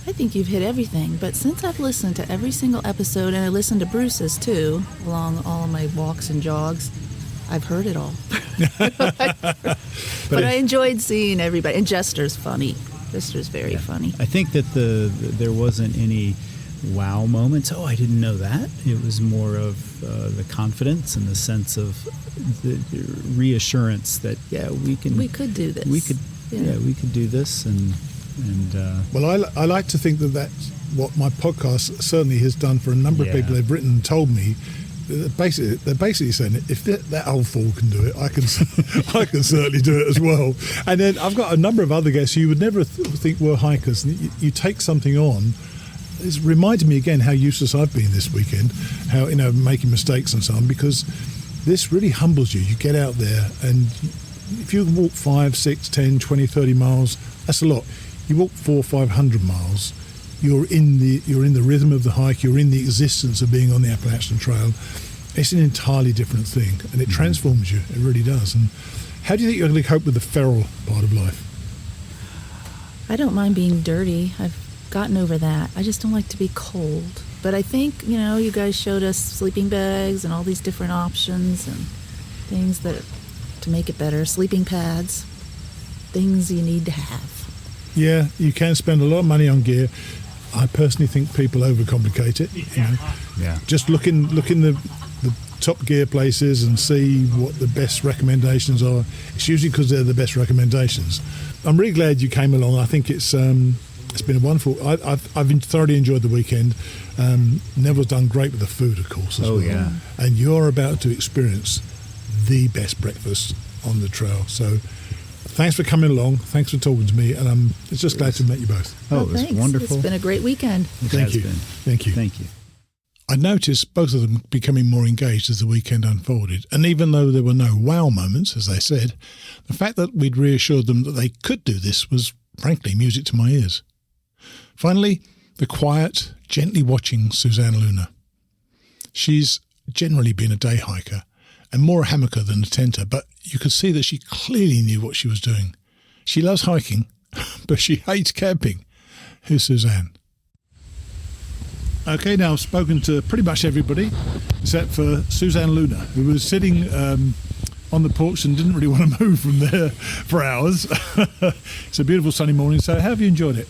I think you've hit everything, but since I've listened to every single episode, and I listened to Bruce's too, along all of my walks and jogs, I've heard it all. But I enjoyed seeing everybody. And Jester's funny. Jester's very funny. I think that there wasn't any wow moments. Oh, I didn't know that. It was more of the confidence and the sense of the reassurance that we could do this. We could do this, and well, I like to think that that's what my podcast certainly has done for a number of people. They've written and told me. They're basically saying if that old fool can do it, I can certainly do it as well. And then I've got a number of other guests who you would never think were hikers. And you take something on. It's reminded me again how useless I've been this weekend, how making mistakes and so on, because this really humbles you. You get out there, and if you walk 5, 6, 10, 20, 30 miles, that's a lot. You walk 400 or 500 miles, you're in the rhythm of the hike, you're in the existence of being on the Appalachian Trail. It's an entirely different thing, and it transforms you. It really does. And how do you think you're going to cope with the feral part of life? I don't mind being dirty. I've gotten over that. I just don't like to be cold. But I think, you guys showed us sleeping bags and all these different options and things to make it better. Sleeping pads, things you need to have. Yeah, you can spend a lot of money on gear. I personally think people overcomplicate it. Yeah. Just look in the top gear places and see what the best recommendations are. It's usually because they're the best recommendations. I'm really glad you came along. I think it's been a wonderful. I've thoroughly enjoyed the weekend. Neville's done great with the food, of course, as well. Yeah. And you're about to experience the best breakfast on the trail. So thanks for coming along. Thanks for talking to me. And I'm just glad to meet you both. Oh, it was thanks. wonderful. It's been a great weekend. Thank you. Thank you. Thank you. I noticed both of them becoming more engaged as the weekend unfolded. And even though there were no wow moments, as they said, the fact that we'd reassured them that they could do this was, frankly, music to my ears. Finally, the quiet, gently watching Suzanne Luna. She's generally been a day hiker and more a hammocker than a tenter, but you could see that she clearly knew what she was doing. She loves hiking, but she hates camping. Here's Suzanne. Okay, now I've spoken to pretty much everybody except for Suzanne Luna, who was sitting on the porch and didn't really want to move from there for hours. It's a beautiful sunny morning, so how have you enjoyed it?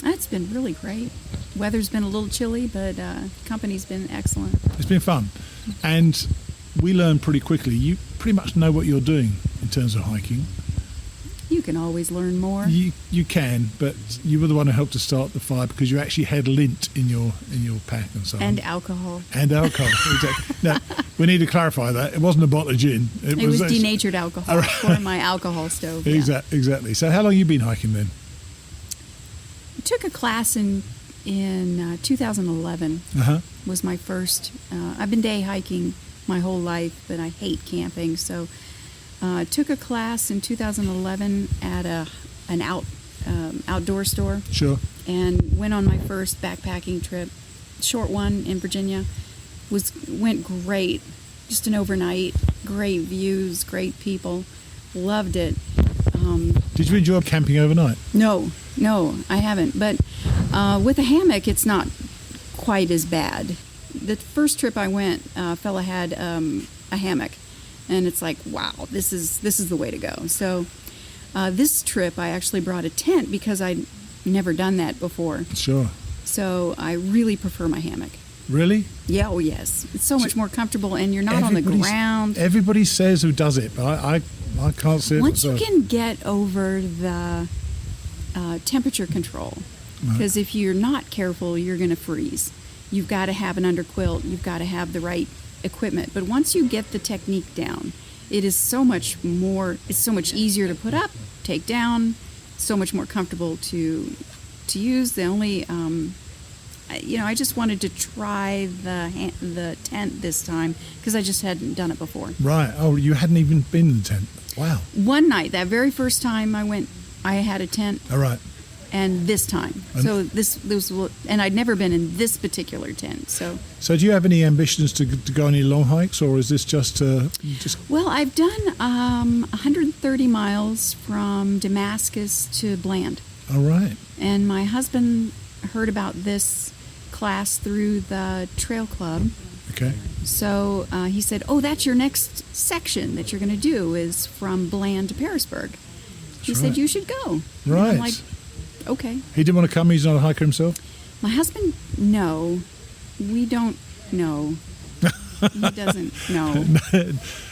It's been really great. Weather's been a little chilly, but company's been excellent. It's been fun. And we learned pretty quickly, you pretty much know what you're doing in terms of hiking. You can always learn more. You can, but you were the one who helped to start the fire because you actually had lint in your pack and so on. And alcohol. And alcohol, exactly. Now, we need to clarify that. It wasn't a bottle of gin. It was denatured alcohol for my alcohol stove. Yeah. Exactly. So how long have you been hiking then? I took a class in 2011. Was my first. I've been day hiking my whole life, but I hate camping, so took a class in 2011 at an outdoor store. Sure. And went on my first backpacking trip short one in Virginia went great. Just an overnight, great views, great people, loved it. Did you enjoy camping overnight? No, I haven't. But with a hammock, it's not quite as bad. The first trip I went, a fella had a hammock, and it's like, wow, this is the way to go. So this trip, I actually brought a tent because I'd never done that before. Sure. So I really prefer my hammock. Really? Yeah, oh yes. It's so much more comfortable, and you're not on the ground. Everybody says who does it, but I can't see it Once myself. you can get over the temperature control, because if you're not careful, you're going to freeze. You've got to have an underquilt. You've got to have the right equipment. But once you get the technique down, it is so much more. It's so much easier to put up, take down. So much more comfortable to use. The only I just wanted to try the tent this time because I just hadn't done it before. Right. Oh, you hadn't even been in the tent. Wow. One night, that very first time I went, I had a tent. All right. And this time, and I'd never been in this particular tent. So do you have any ambitions to go on any long hikes, or is this just? Well, I've done 130 miles from Damascus to Bland. All right. And my husband heard about this class through the trail club. Okay. So he said, "Oh, that's your next section that you're going to do is from Bland to Pearisburg." He said, "You should go." Right. And I'm like, okay. He didn't want to come. He's not a hiker himself. My husband, no, we don't know. He doesn't know.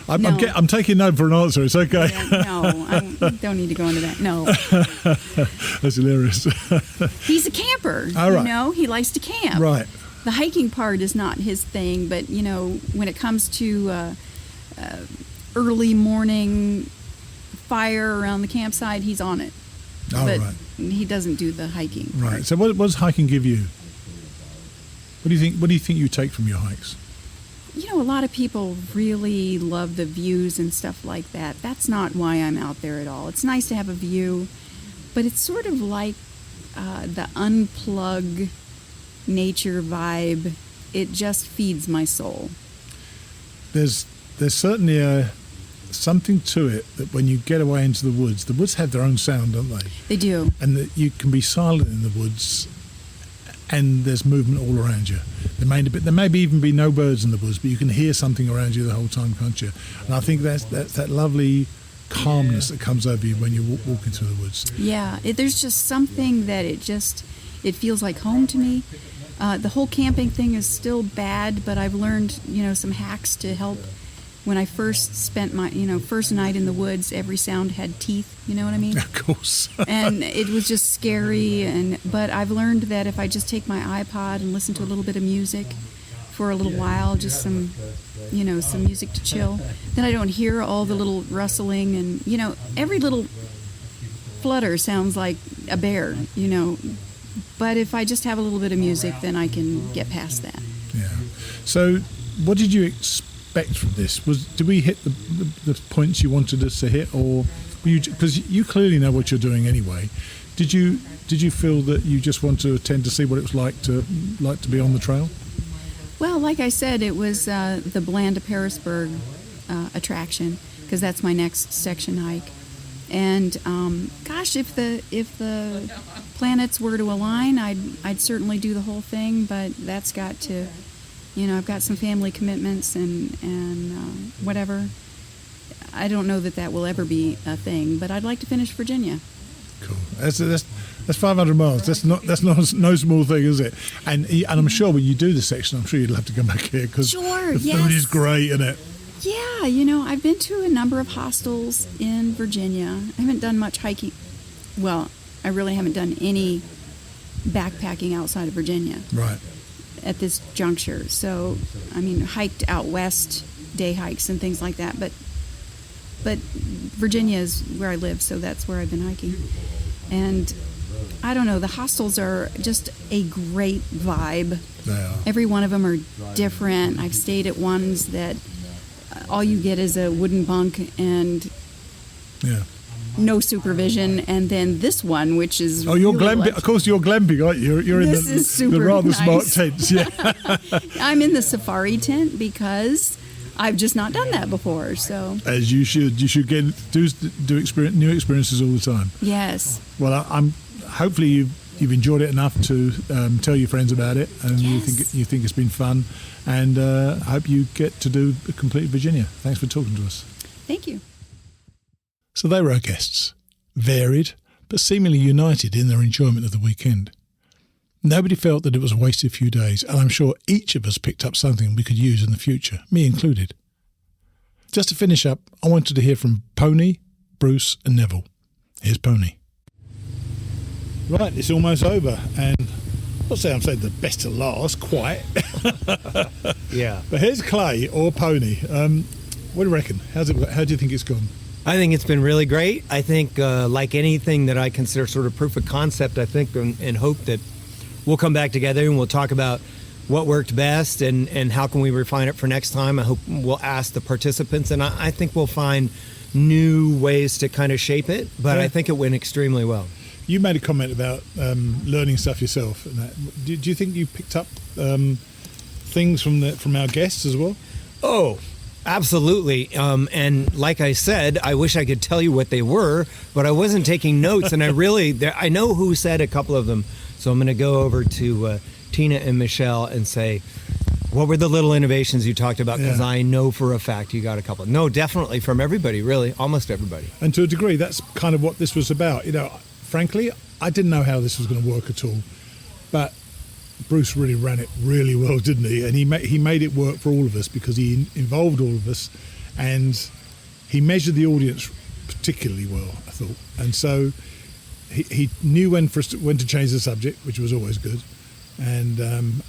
I'm taking no for an answer. It's okay. Yeah, no, I don't need to go into that. No. That's hilarious. He's a camper. All right. You know, he likes to camp. Right. The hiking part is not his thing, but when it comes to early morning fire around the campsite, he's on it. But he doesn't do the hiking. Right. Part. So what does hiking give you? What do you think? What do you think you take from your hikes? A lot of people really love the views and stuff like that. That's not why I'm out there at all. It's nice to have a view, but it's sort of like the unplug nature vibe. It just feeds my soul. There's certainly something to it that when you get away into the woods have their own sound, don't they? They do. And that you can be silent in the woods, and there's movement all around you. There may even be no birds in the woods, but you can hear something around you the whole time, can't you? And I think that's that lovely calmness that comes over you when you're walking through the woods. Yeah, there's just something that it feels like home to me. The whole camping thing is still bad, but I've learned, some hacks to help. When I first spent my, first night in the woods, every sound had teeth, you know what I mean? Of course. And it was just scary, but I've learned that if I just take my iPod and listen to a little bit of music for a little while, just some music to chill, then I don't hear all the little rustling and, every little flutter sounds like a bear, But if I just have a little bit of music, then I can get past that. Yeah. So what did you expect from this? Did we hit the points you wanted us to hit, or because you clearly know what you're doing anyway? Did you feel that you just want to attend to see what it was like to be on the trail? Well, like I said, it was the Bland to Pearisburg attraction because that's my next section hike. And gosh, if the planets were to align, I'd certainly do the whole thing. But that's got to. I've got some family commitments and whatever. I don't know that will ever be a thing, but I'd like to finish Virginia. Cool. That's 500 miles. That's not no small thing, is it? And I'm sure when you do this section, I'm sure you'd have to come back here because the food is great, isn't it? Yeah, I've been to a number of hostels in Virginia. I haven't done much hiking. Well, I really haven't done any backpacking outside of Virginia. Right. At this juncture. So, hiked out west, day hikes and things like that. But Virginia is where I live, so that's where I've been hiking. And I don't know, the hostels are just a great vibe. They are. Every one of them are different. I've stayed at ones that all you get is a wooden bunk and no supervision, and then this one, which is you're really glamping. Of course, you're glamping, aren't you? You're This in is super the rather nice. smart tents. Yeah, I'm in the safari tent because I've just not done that before. So as you should. You should do experience new experiences all the time. yes, Well, I'm hopefully you've enjoyed it enough to tell your friends about it, and you think it's been fun, and I hope you get to do a complete Virginia. Thanks for talking to us. thank you. So they were our guests, varied but seemingly united in their enjoyment of the weekend. Nobody felt that it was a wasted few days, and I'm sure each of us picked up something we could use in the future, me included. Just to finish up, I wanted to hear from Pony, Bruce and Neville. Here's Pony. Right, it's almost over, and I'll say I'm saying the best to last, quite. Yeah. But here's Clay or Pony. What do you reckon? How do you think it's gone? I think it's been really great. I think, like anything that I consider sort of proof of concept, I think and hope that we'll come back together and we'll talk about what worked best and how can we refine it for next time. I hope we'll ask the participants, and I think we'll find new ways to kind of shape it, but I think it went extremely well. You made a comment about learning stuff yourself. And that. Do you think you picked up things from our guests as well? Oh, absolutely. And like I said, I wish I could tell you what they were, but I wasn't taking notes. And I know who said a couple of them. So I'm going to go over to Tina and Michelle and say, what were the little innovations you talked about? Because I know for a fact you got a couple. No, definitely from everybody, really, almost everybody. And to a degree, that's kind of what this was about. Frankly, I didn't know how this was going to work at all. But Bruce really ran it really well, didn't he? And he made it work for all of us because he involved all of us, and he measured the audience particularly well, I thought. And so he knew when to change the subject, which was always good. And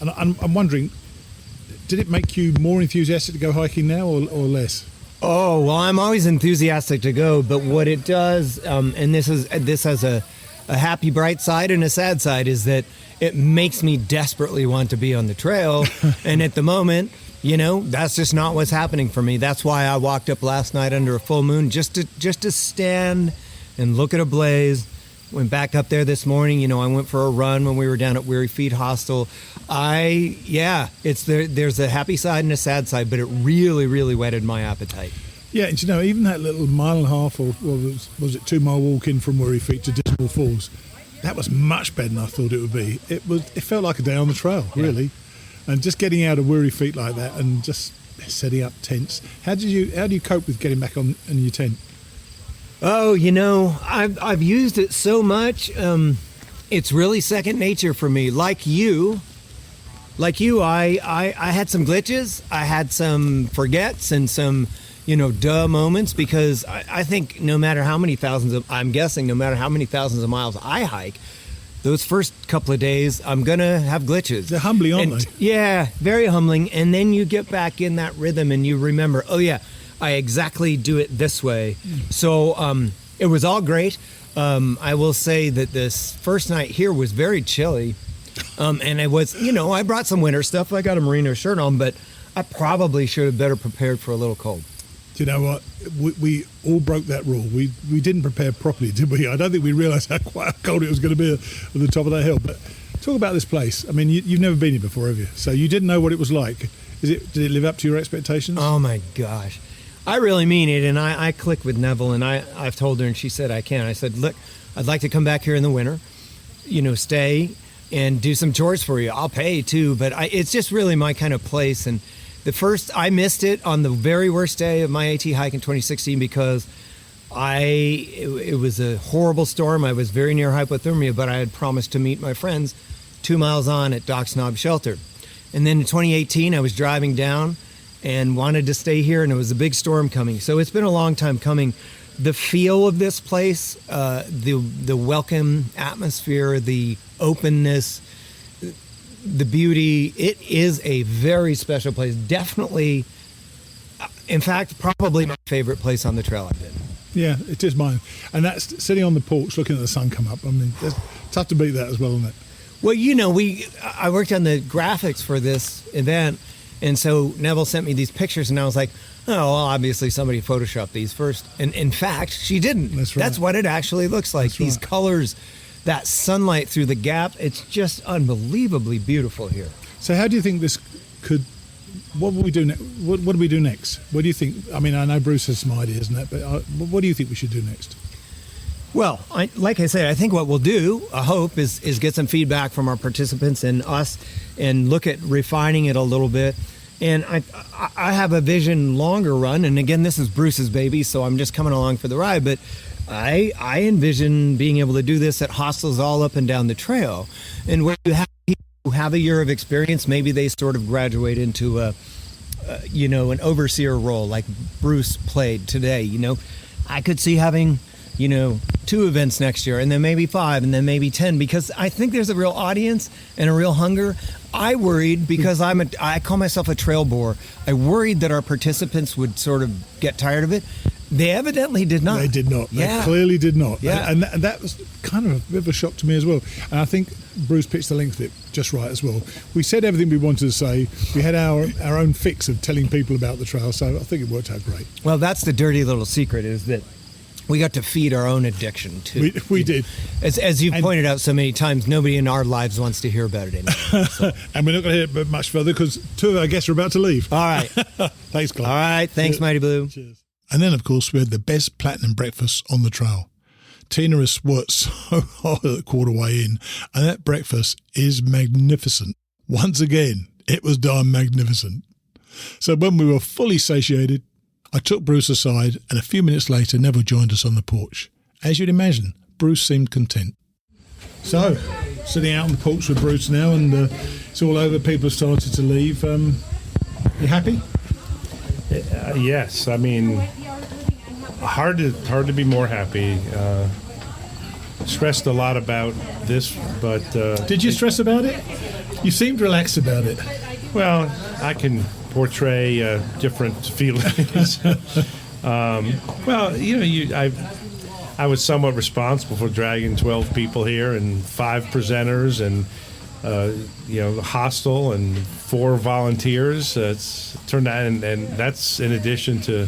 I'm wondering, did it make you more enthusiastic to go hiking now or less? Oh, well, I'm always enthusiastic to go, but what it does, and this has a happy, bright side and a sad side, is that it makes me desperately want to be on the trail. And at the moment, that's just not what's happening for me. That's why I walked up last night under a full moon, just to stand and look at a blaze. Went back up there this morning. I went for a run when we were down at Weary Feet Hostel. There's a happy side and a sad side, but it really, really whetted my appetite. Yeah, and even that little mile and a half, or was it 2 mile walk in from Weary Feet to Dismal Falls, that was much better than I thought it would be. It felt like a day on the trail, really. And just getting out of Weary Feet like that and just setting up tents. How do you cope with getting back in your tent? Oh, I've used it so much. It's really second nature for me. Like you, I had some glitches. I had some forgets and some, duh moments, because I think no matter how many thousands of miles I hike, those first couple of days, I'm going to have glitches. They're humbling, aren't they? Yeah, very humbling. And then you get back in that rhythm and you remember, oh yeah, I exactly do it this way. So it was all great. I will say that this first night here was very chilly. And it was, I brought some winter stuff. I got a merino shirt on, but I probably should have better prepared for a little cold. Do you know what? We all broke that rule. We didn't prepare properly, did we? I don't think we realised how cold it was going to be at the top of that hill. But talk about this place. I mean, you've never been here before, have you? So you didn't know what it was like. Did it live up to your expectations? Oh, my gosh. I really mean it, and I clicked with Neville, and I've told her, and she said I can. I said, look, I'd like to come back here in the winter, stay and do some chores for you. I'll pay too, but it's just really my kind of place. And I missed it on the very worst day of my AT hike in 2016 because it was a horrible storm. I was very near hypothermia, but I had promised to meet my friends 2 miles on at Doc's Knob Shelter. And then in 2018, I was driving down and wanted to stay here, and it was a big storm coming. So it's been a long time coming. The feel of this place, the welcome atmosphere, the openness, the beauty, it is a very special place. Definitely, in fact, probably my favorite place on the trail I've been. Yeah, it is mine. And that's sitting on the porch looking at the sun come up. I mean, it's tough to beat that as well, isn't it? Well, I worked on the graphics for this event, And so Neville sent me these pictures, and I was like, oh, well, obviously somebody photoshopped these first. And in fact, she didn't. That's right. That's what it actually looks like. These colors, that sunlight through the gap, it's just unbelievably beautiful here. So how do you think this could... What will we do? What do we do next? What do you think? I mean, I know Bruce has some ideas, isn't it? But what do you think we should do next? Well, like I said, I think what we'll do, I hope, is get some feedback from our participants and us, and look at refining it a little bit. And I have a vision longer run, and again, this is Bruce's baby, so I'm just coming along for the ride. But I envision being able to do this at hostels all up and down the trail, and where you have people who have a year of experience, maybe they sort of graduate into an overseer role like Bruce played today. I could see having 2 events next year, and then maybe 5, and then maybe 10, because I think there's a real audience and a real hunger. I worried, because I call myself a trail bore, I worried that our participants would sort of get tired of it. They evidently did not. They did not. Yeah. They clearly did not. Yeah. And that was kind of a bit of a shock to me as well. And I think Bruce pitched the length of it just right as well. We said everything we wanted to say. We had our own fix of telling people about the trail, so I think it worked out great. Well, that's the dirty little secret, is that we got to feed our own addiction, too. We did. As you've pointed out so many times, nobody in our lives wants to hear about it anymore. So. And we're not going to hear it much further, because 2 of our guests are about to leave. All right. Thanks, Clive. All right. Thanks, Mighty Blue. Cheers. And then, of course, we had the best platinum breakfast on the trail. Tina has worked so hard at quarter way in, and that breakfast is magnificent. Once again, it was darn magnificent. So when we were fully satiated, I took Bruce aside, and a few minutes later, Neville joined us on the porch. As you'd imagine, Bruce seemed content. So, sitting out on the porch with Bruce now, and it's all over. People have started to leave. You happy? Yes. I mean, hard to be more happy. Stressed a lot about this, but... Did you stress about it? You seemed relaxed about it. Well, I can portray different feelings. I was somewhat responsible for dragging 12 people here and 5 presenters and the hostel and 4 volunteers. It's turned out, and that's in addition to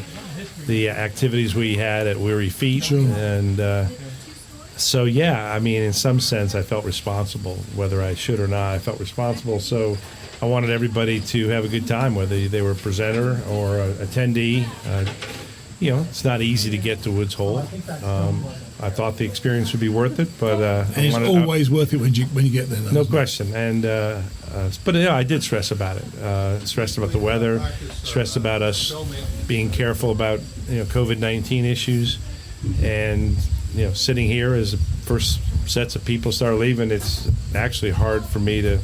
the activities we had at Weary Feet. Sure. And so, yeah, I mean, in some sense, I felt responsible, whether I should or not. I felt responsible, so I wanted everybody to have a good time, whether they were a presenter or an attendee. It's not easy to get to Woods Hole. I thought the experience would be worth it, but and it's always worth it when you get there. No question. And but I did stress about it. Stressed about the weather. Stressed about us being careful about COVID-19 issues, and sitting here as the first sets of people start leaving, it's actually hard for me to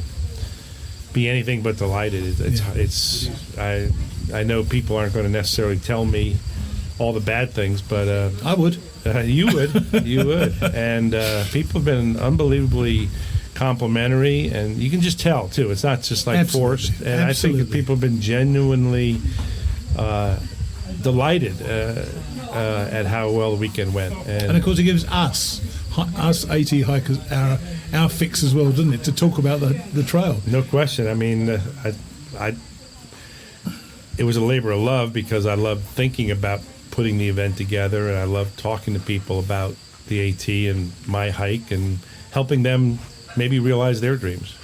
be anything but delighted. I know people aren't going to necessarily tell me all the bad things, but I would. You would, and people have been unbelievably complimentary, and you can just tell too. It's not just like forced. And I think that people have been genuinely delighted at how well the weekend went. And of course, it gives us AT hikers our fix as well, doesn't it, to talk about the trail? No question. I mean, it was a labor of love, because I loved thinking about putting the event together, and I loved talking to people about the AT and my hike and helping them maybe realize their dreams.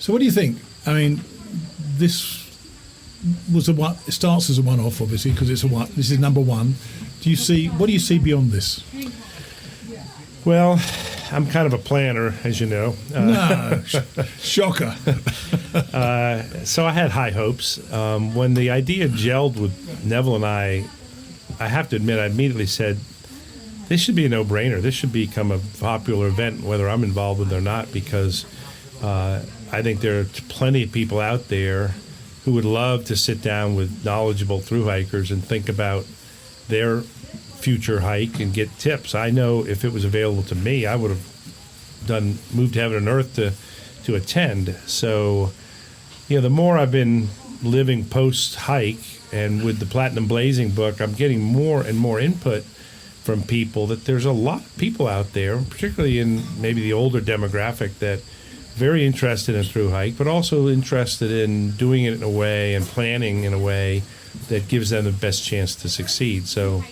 So what do you think? I mean, this was it starts as a one-off, obviously, because this is number 1. What do you see beyond this? Well, I'm kind of a planner, as you know. No, shocker. So I had high hopes. When the idea gelled with Neville and I have to admit, I immediately said, this should be a no-brainer. This should become a popular event, whether I'm involved with it or not, because I think there are plenty of people out there who would love to sit down with knowledgeable thru-hikers and think about their future hike and get tips. I know if it was available to me, I would have moved heaven and earth to attend. So, the more I've been living post-hike, and with the Platinum Blazing book, I'm getting more and more input from people that there's a lot of people out there, particularly in maybe the older demographic, that very interested in a through hike, but also interested in doing it in a way and planning in a way that gives them the best chance to succeed. So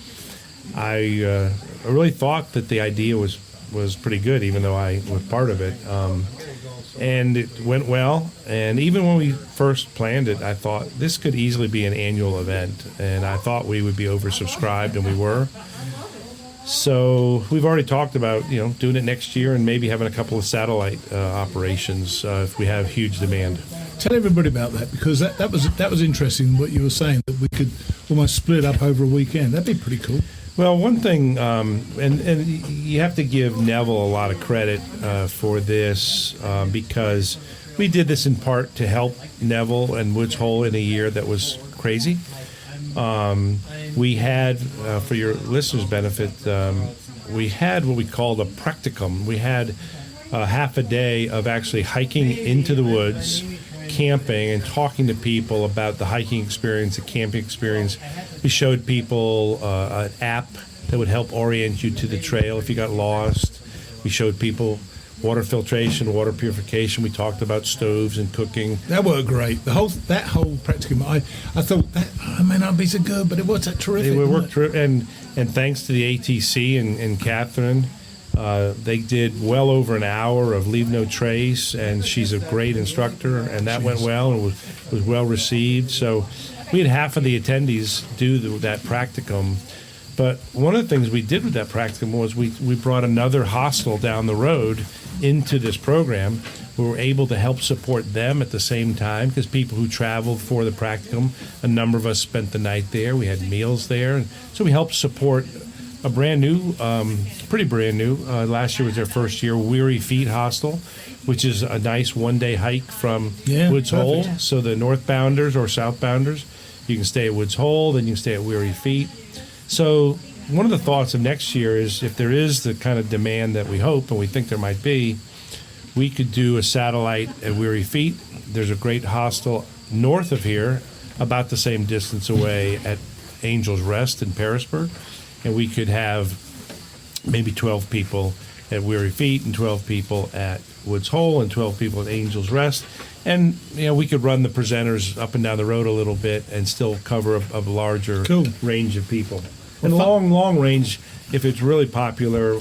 I really thought that the idea was pretty good, even though I was part of it. And it went well. And even when we first planned it, I thought this could easily be an annual event. And I thought we would be oversubscribed, and we were. So we've already talked about, doing it next year and maybe having a couple of satellite operations if we have huge demand. Tell everybody about that, because that was interesting what you were saying, that we could almost split up over a weekend. That'd be pretty cool. Well, one thing, and you have to give Neville a lot of credit for this because we did this in part to help Neville and Woods Hole in a year that was crazy. We had, for your listeners' benefit, we had what we called a practicum. We had half a day of actually hiking into the woods, camping, and talking to people about the hiking experience, the camping experience. We showed people an app that would help orient you to the trail if you got lost. We showed people water filtration, water purification. We talked about stoves and cooking. That worked great. That whole practicum, I thought that may not be so good, but it was terrific. It worked, and thanks to the ATC and Catherine, they did well over an hour of Leave No Trace, and she's a great instructor, and that went well and was well received. So we had half of the attendees do that practicum. But one of the things we did with that practicum was we brought another hostel down the road into this program. We were able to help support them at the same time, because people who traveled for the practicum, a number of us spent the night there. We had meals there. And so we helped support a brand new, pretty brand new, last year was their first year, Weary Feet Hostel, which is a nice one-day hike from Woods Hole. So the northbounders or southbounders, you can stay at Woods Hole, then you can stay at Weary Feet. So one of the thoughts of next year is, if there is the kind of demand that we hope and we think there might be, we could do a satellite at Weary Feet. There's a great hostel north of here, about the same distance away, at Angel's Rest in Parisburg. And we could have maybe 12 people at Weary Feet and 12 people at Woods Hole and 12 people at Angel's Rest. And, we could run the presenters up and down the road a little bit and still cover a larger range of people. And long range, if it's really popular,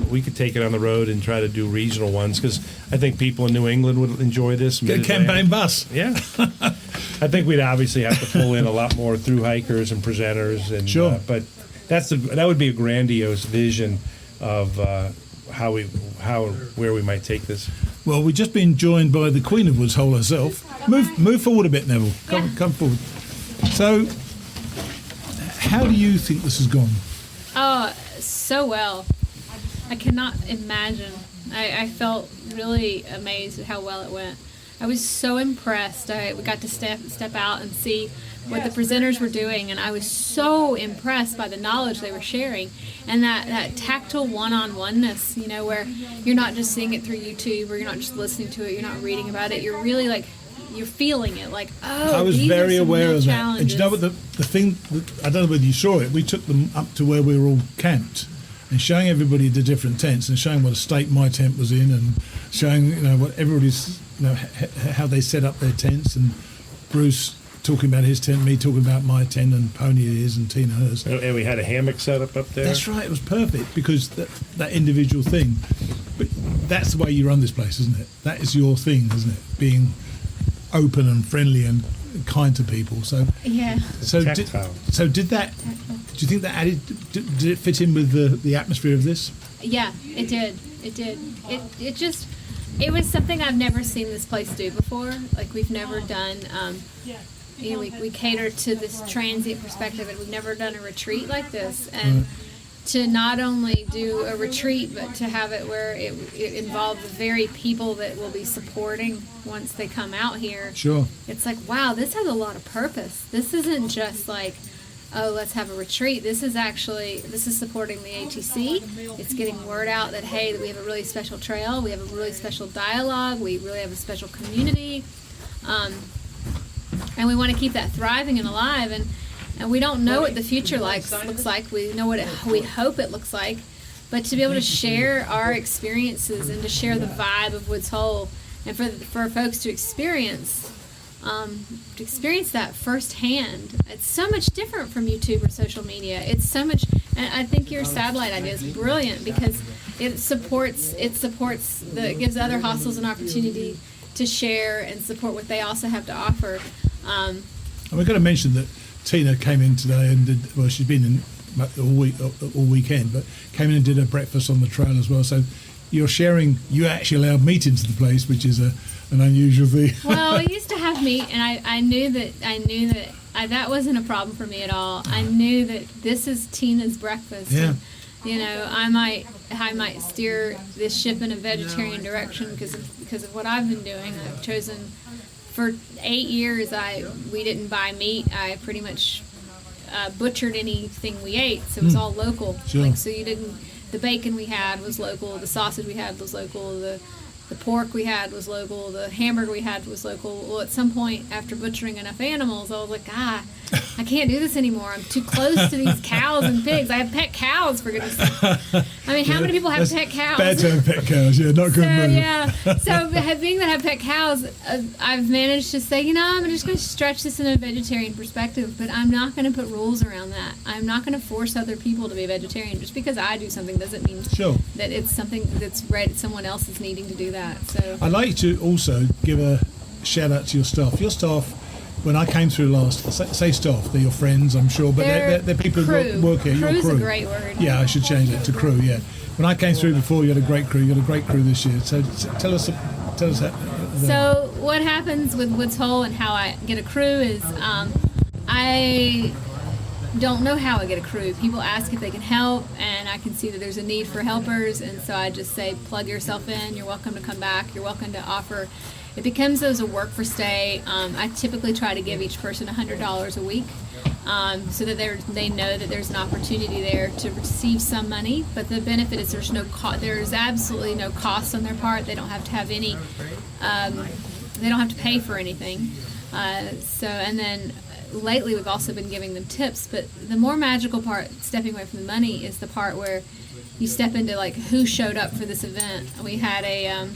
we could take it on the road and try to do regional ones, because I think people in New England would enjoy this. Get a campaign bus. Yeah. I think we'd obviously have to pull in a lot more through hikers and presenters. And, sure. But that would be a grandiose vision of where we might take this. Well, we've just been joined by the Queen of Woods Hole herself. Move forward a bit, Neville. Come forward. So, how do you think this has gone? Oh, so well. I cannot imagine. I felt really amazed at how well it went. I was so impressed. We got to step out and see what the presenters were doing, and I was so impressed by the knowledge they were sharing, and that tactile one-on-oneness, where you're not just seeing it through YouTube, or you're not just listening to it, you're not reading about it, you're really you're feeling it, I was very aware of that. And you know what, the thing, I don't know whether you saw it, we took them up to where we were all camped, and showing everybody the different tents, and showing what a state my tent was in, and showing what everybody's, how they set up their tents, and Bruce talking about his tent, me talking about my tent, and Pony his and Tina hers. And we had a hammock set up there. That's right. It was perfect, because that individual thing. But that's the way you run this place, isn't it? That is your thing, isn't it? Being open and friendly and kind to people. So yeah. So did that? Do you think that added? Did it fit in with the atmosphere of this? Yeah, it did. It did. It was something I've never seen this place do before. We've never done. We cater to this transient perspective, and we've never done a retreat like this. And to not only do a retreat, but to have it where it involved the very people that will be supporting once they come out here. Sure. It's wow, this has a lot of purpose. This isn't just let's have a retreat. This is supporting the ATC. It's getting word out that, hey, we have a really special trail. We have a really special dialogue. We really have a special community. And we want to keep that thriving and alive. And we don't know what the future looks like. We know we hope it looks like. But to be able to share our experiences and to share the vibe of Woods Hole and for folks to experience that firsthand. It's so much different from YouTube or social media. It's so much, and I think your satellite idea is brilliant because it gives other hostels an opportunity to share and support what they also have to offer. And we've got to mention that Tina came in today and did, well, she's been in all weekend, but came in and did a breakfast on the trail as well. So you're sharing, you actually allowed meat into the place, which is an unusual thing. Well, we used to have meat, and I knew that that wasn't a problem for me at all. I knew that this is Tina's breakfast. Yeah. And, I might steer this ship in a vegetarian direction because of what I've been doing. I've chosen for 8 years. We didn't buy meat. I pretty much butchered anything we ate, so it was all local. Sure. So you didn't. The bacon we had was local. The sausage we had was local. The pork we had was local. The hamburger we had was local. Well, at some point, after butchering enough animals, I was like, I can't do this anymore. I'm too close to these cows and pigs. I have pet cows, for goodness sake. I mean, how many people have pet cows? Bad to have pet cows, yeah, not good. So being that I have pet cows, I've managed to say, I'm just going to stretch this in a vegetarian perspective, but I'm not going to put rules around that. I'm not going to force other people to be vegetarian. Just because I do something doesn't mean that it's something that's right. Someone else is needing to do that. So I'd like to also give a shout out to your staff. Your staff, when I came through last, say staff, they're your friends, I'm sure, but they're people who work here. Crew's your crew. A great word. Yeah, I should change it to crew. Yeah, when I came through before, you had a great crew. You had a great crew this year. So tell us that. So what happens with Woods Hole and how I get a crew is I don't know how I get a crew. People ask if they can help, and I can see that there's a need for helpers, and so I just say, plug yourself in. You're welcome to come back. You're welcome to offer. It becomes as a work for stay. I typically try to give each person $100 a week, so that they know that there's an opportunity there to receive some money. But the benefit is there's absolutely no cost on their part. They don't have to have any. They don't have to pay for anything. And then lately we've also been giving them tips, but the more magical part, stepping away from the money, is the part where you step into like who showed up for this event. We had an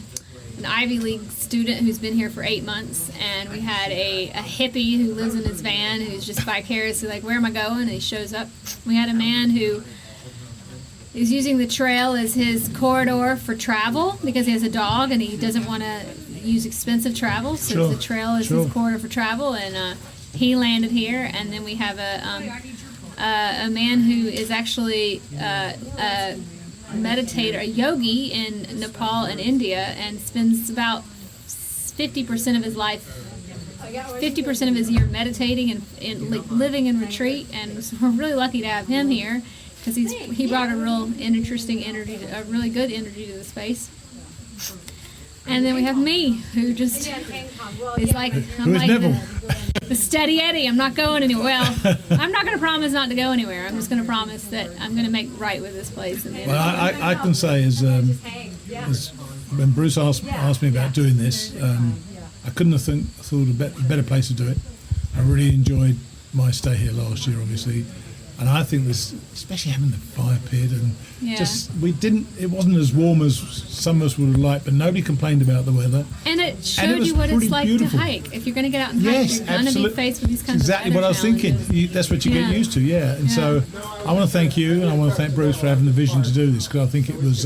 Ivy League student who's been here for 8 months, and we had a hippie who lives in his van who's just vicariously like, where am I going? And he shows up. We had a man who is using the trail as his corridor for travel because he has a dog and he doesn't want to use expensive travel, so the trail is his corridor for travel, and he landed here. And then we have a man who is actually a meditator, a yogi in Nepal and India, and spends about 50% of his life, 50% of his year meditating and living in retreat. And so we're really lucky to have him here because he brought a real interesting energy, a really good energy to the space. And then we have me, who just is like, I'm like the steady Eddie. I'm not going anywhere. Well, I'm not going to promise not to go anywhere. I'm just going to promise that I'm going to make right with this place. Well, I can say as when Bruce asked me about doing this, I couldn't have thought a better place to do it. I really enjoyed my stay here last year, obviously. And I think this, especially having the fire pit, and it wasn't as warm as some of us would have liked, but nobody complained about the weather. And it showed you what it's like beautiful to hike. If you're going to get out and hike, you're going to be faced with these kinds of exactly what I was thinking. That's what you get used to, And so I want to thank you, and I want to thank Bruce for having the vision to do this, because I think it was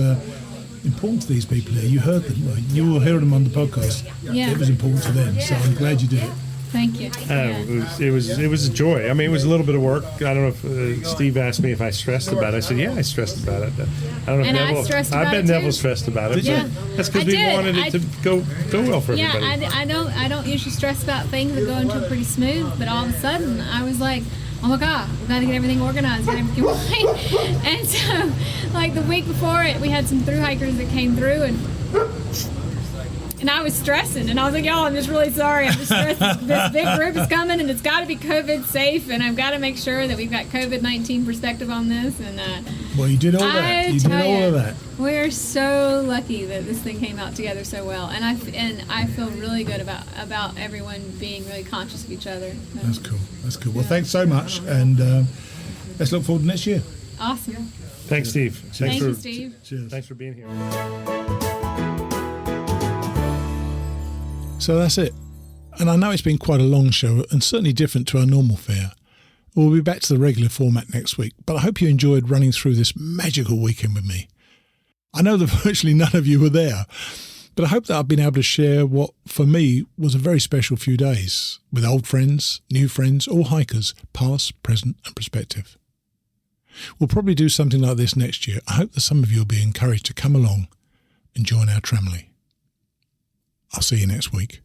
important to these people here. You heard them. You will hear them on the podcast. Yeah. It was important to them, so I'm glad you did it. Thank you. It was a joy. I mean, it was a little bit of work. I don't know if Steve asked me if I stressed about it. I said, yeah, I stressed about it. I don't know if Neville. I bet Neville stressed about it. Yeah. That's because we wanted it to go well for everybody. Yeah, I don't usually stress about things that go into pretty smooth, but all of a sudden I was like, oh my God, we've got to get everything organized, get everything right. And so, like the week before it, we had some thru hikers that came through, and I was stressing, and I was like, y'all, I'm just really sorry. I'm just stressed. This big group is coming, and it's got to be COVID safe, and I've got to make sure that we've got COVID-19 perspective on this. And well, you did all that. You did all of that. We're so lucky that this thing came out together so well, and I feel really good about everyone being really conscious of each other. That's cool. That's cool. Well, thanks so much, and let's look forward to next year. Awesome. Thanks, Steve. Thank you, Steve. Cheers. Thanks for being here. So that's it. And I know it's been quite a long show and certainly different to our normal fare. We'll be back to the regular format next week, but I hope you enjoyed running through this magical weekend with me. I know that virtually none of you were there, but I hope that I've been able to share what, for me, was a very special few days with old friends, new friends, all hikers, past, present and prospective. We'll probably do something like this next year. I hope that some of you will be encouraged to come along and join our tramily. I'll see you next week.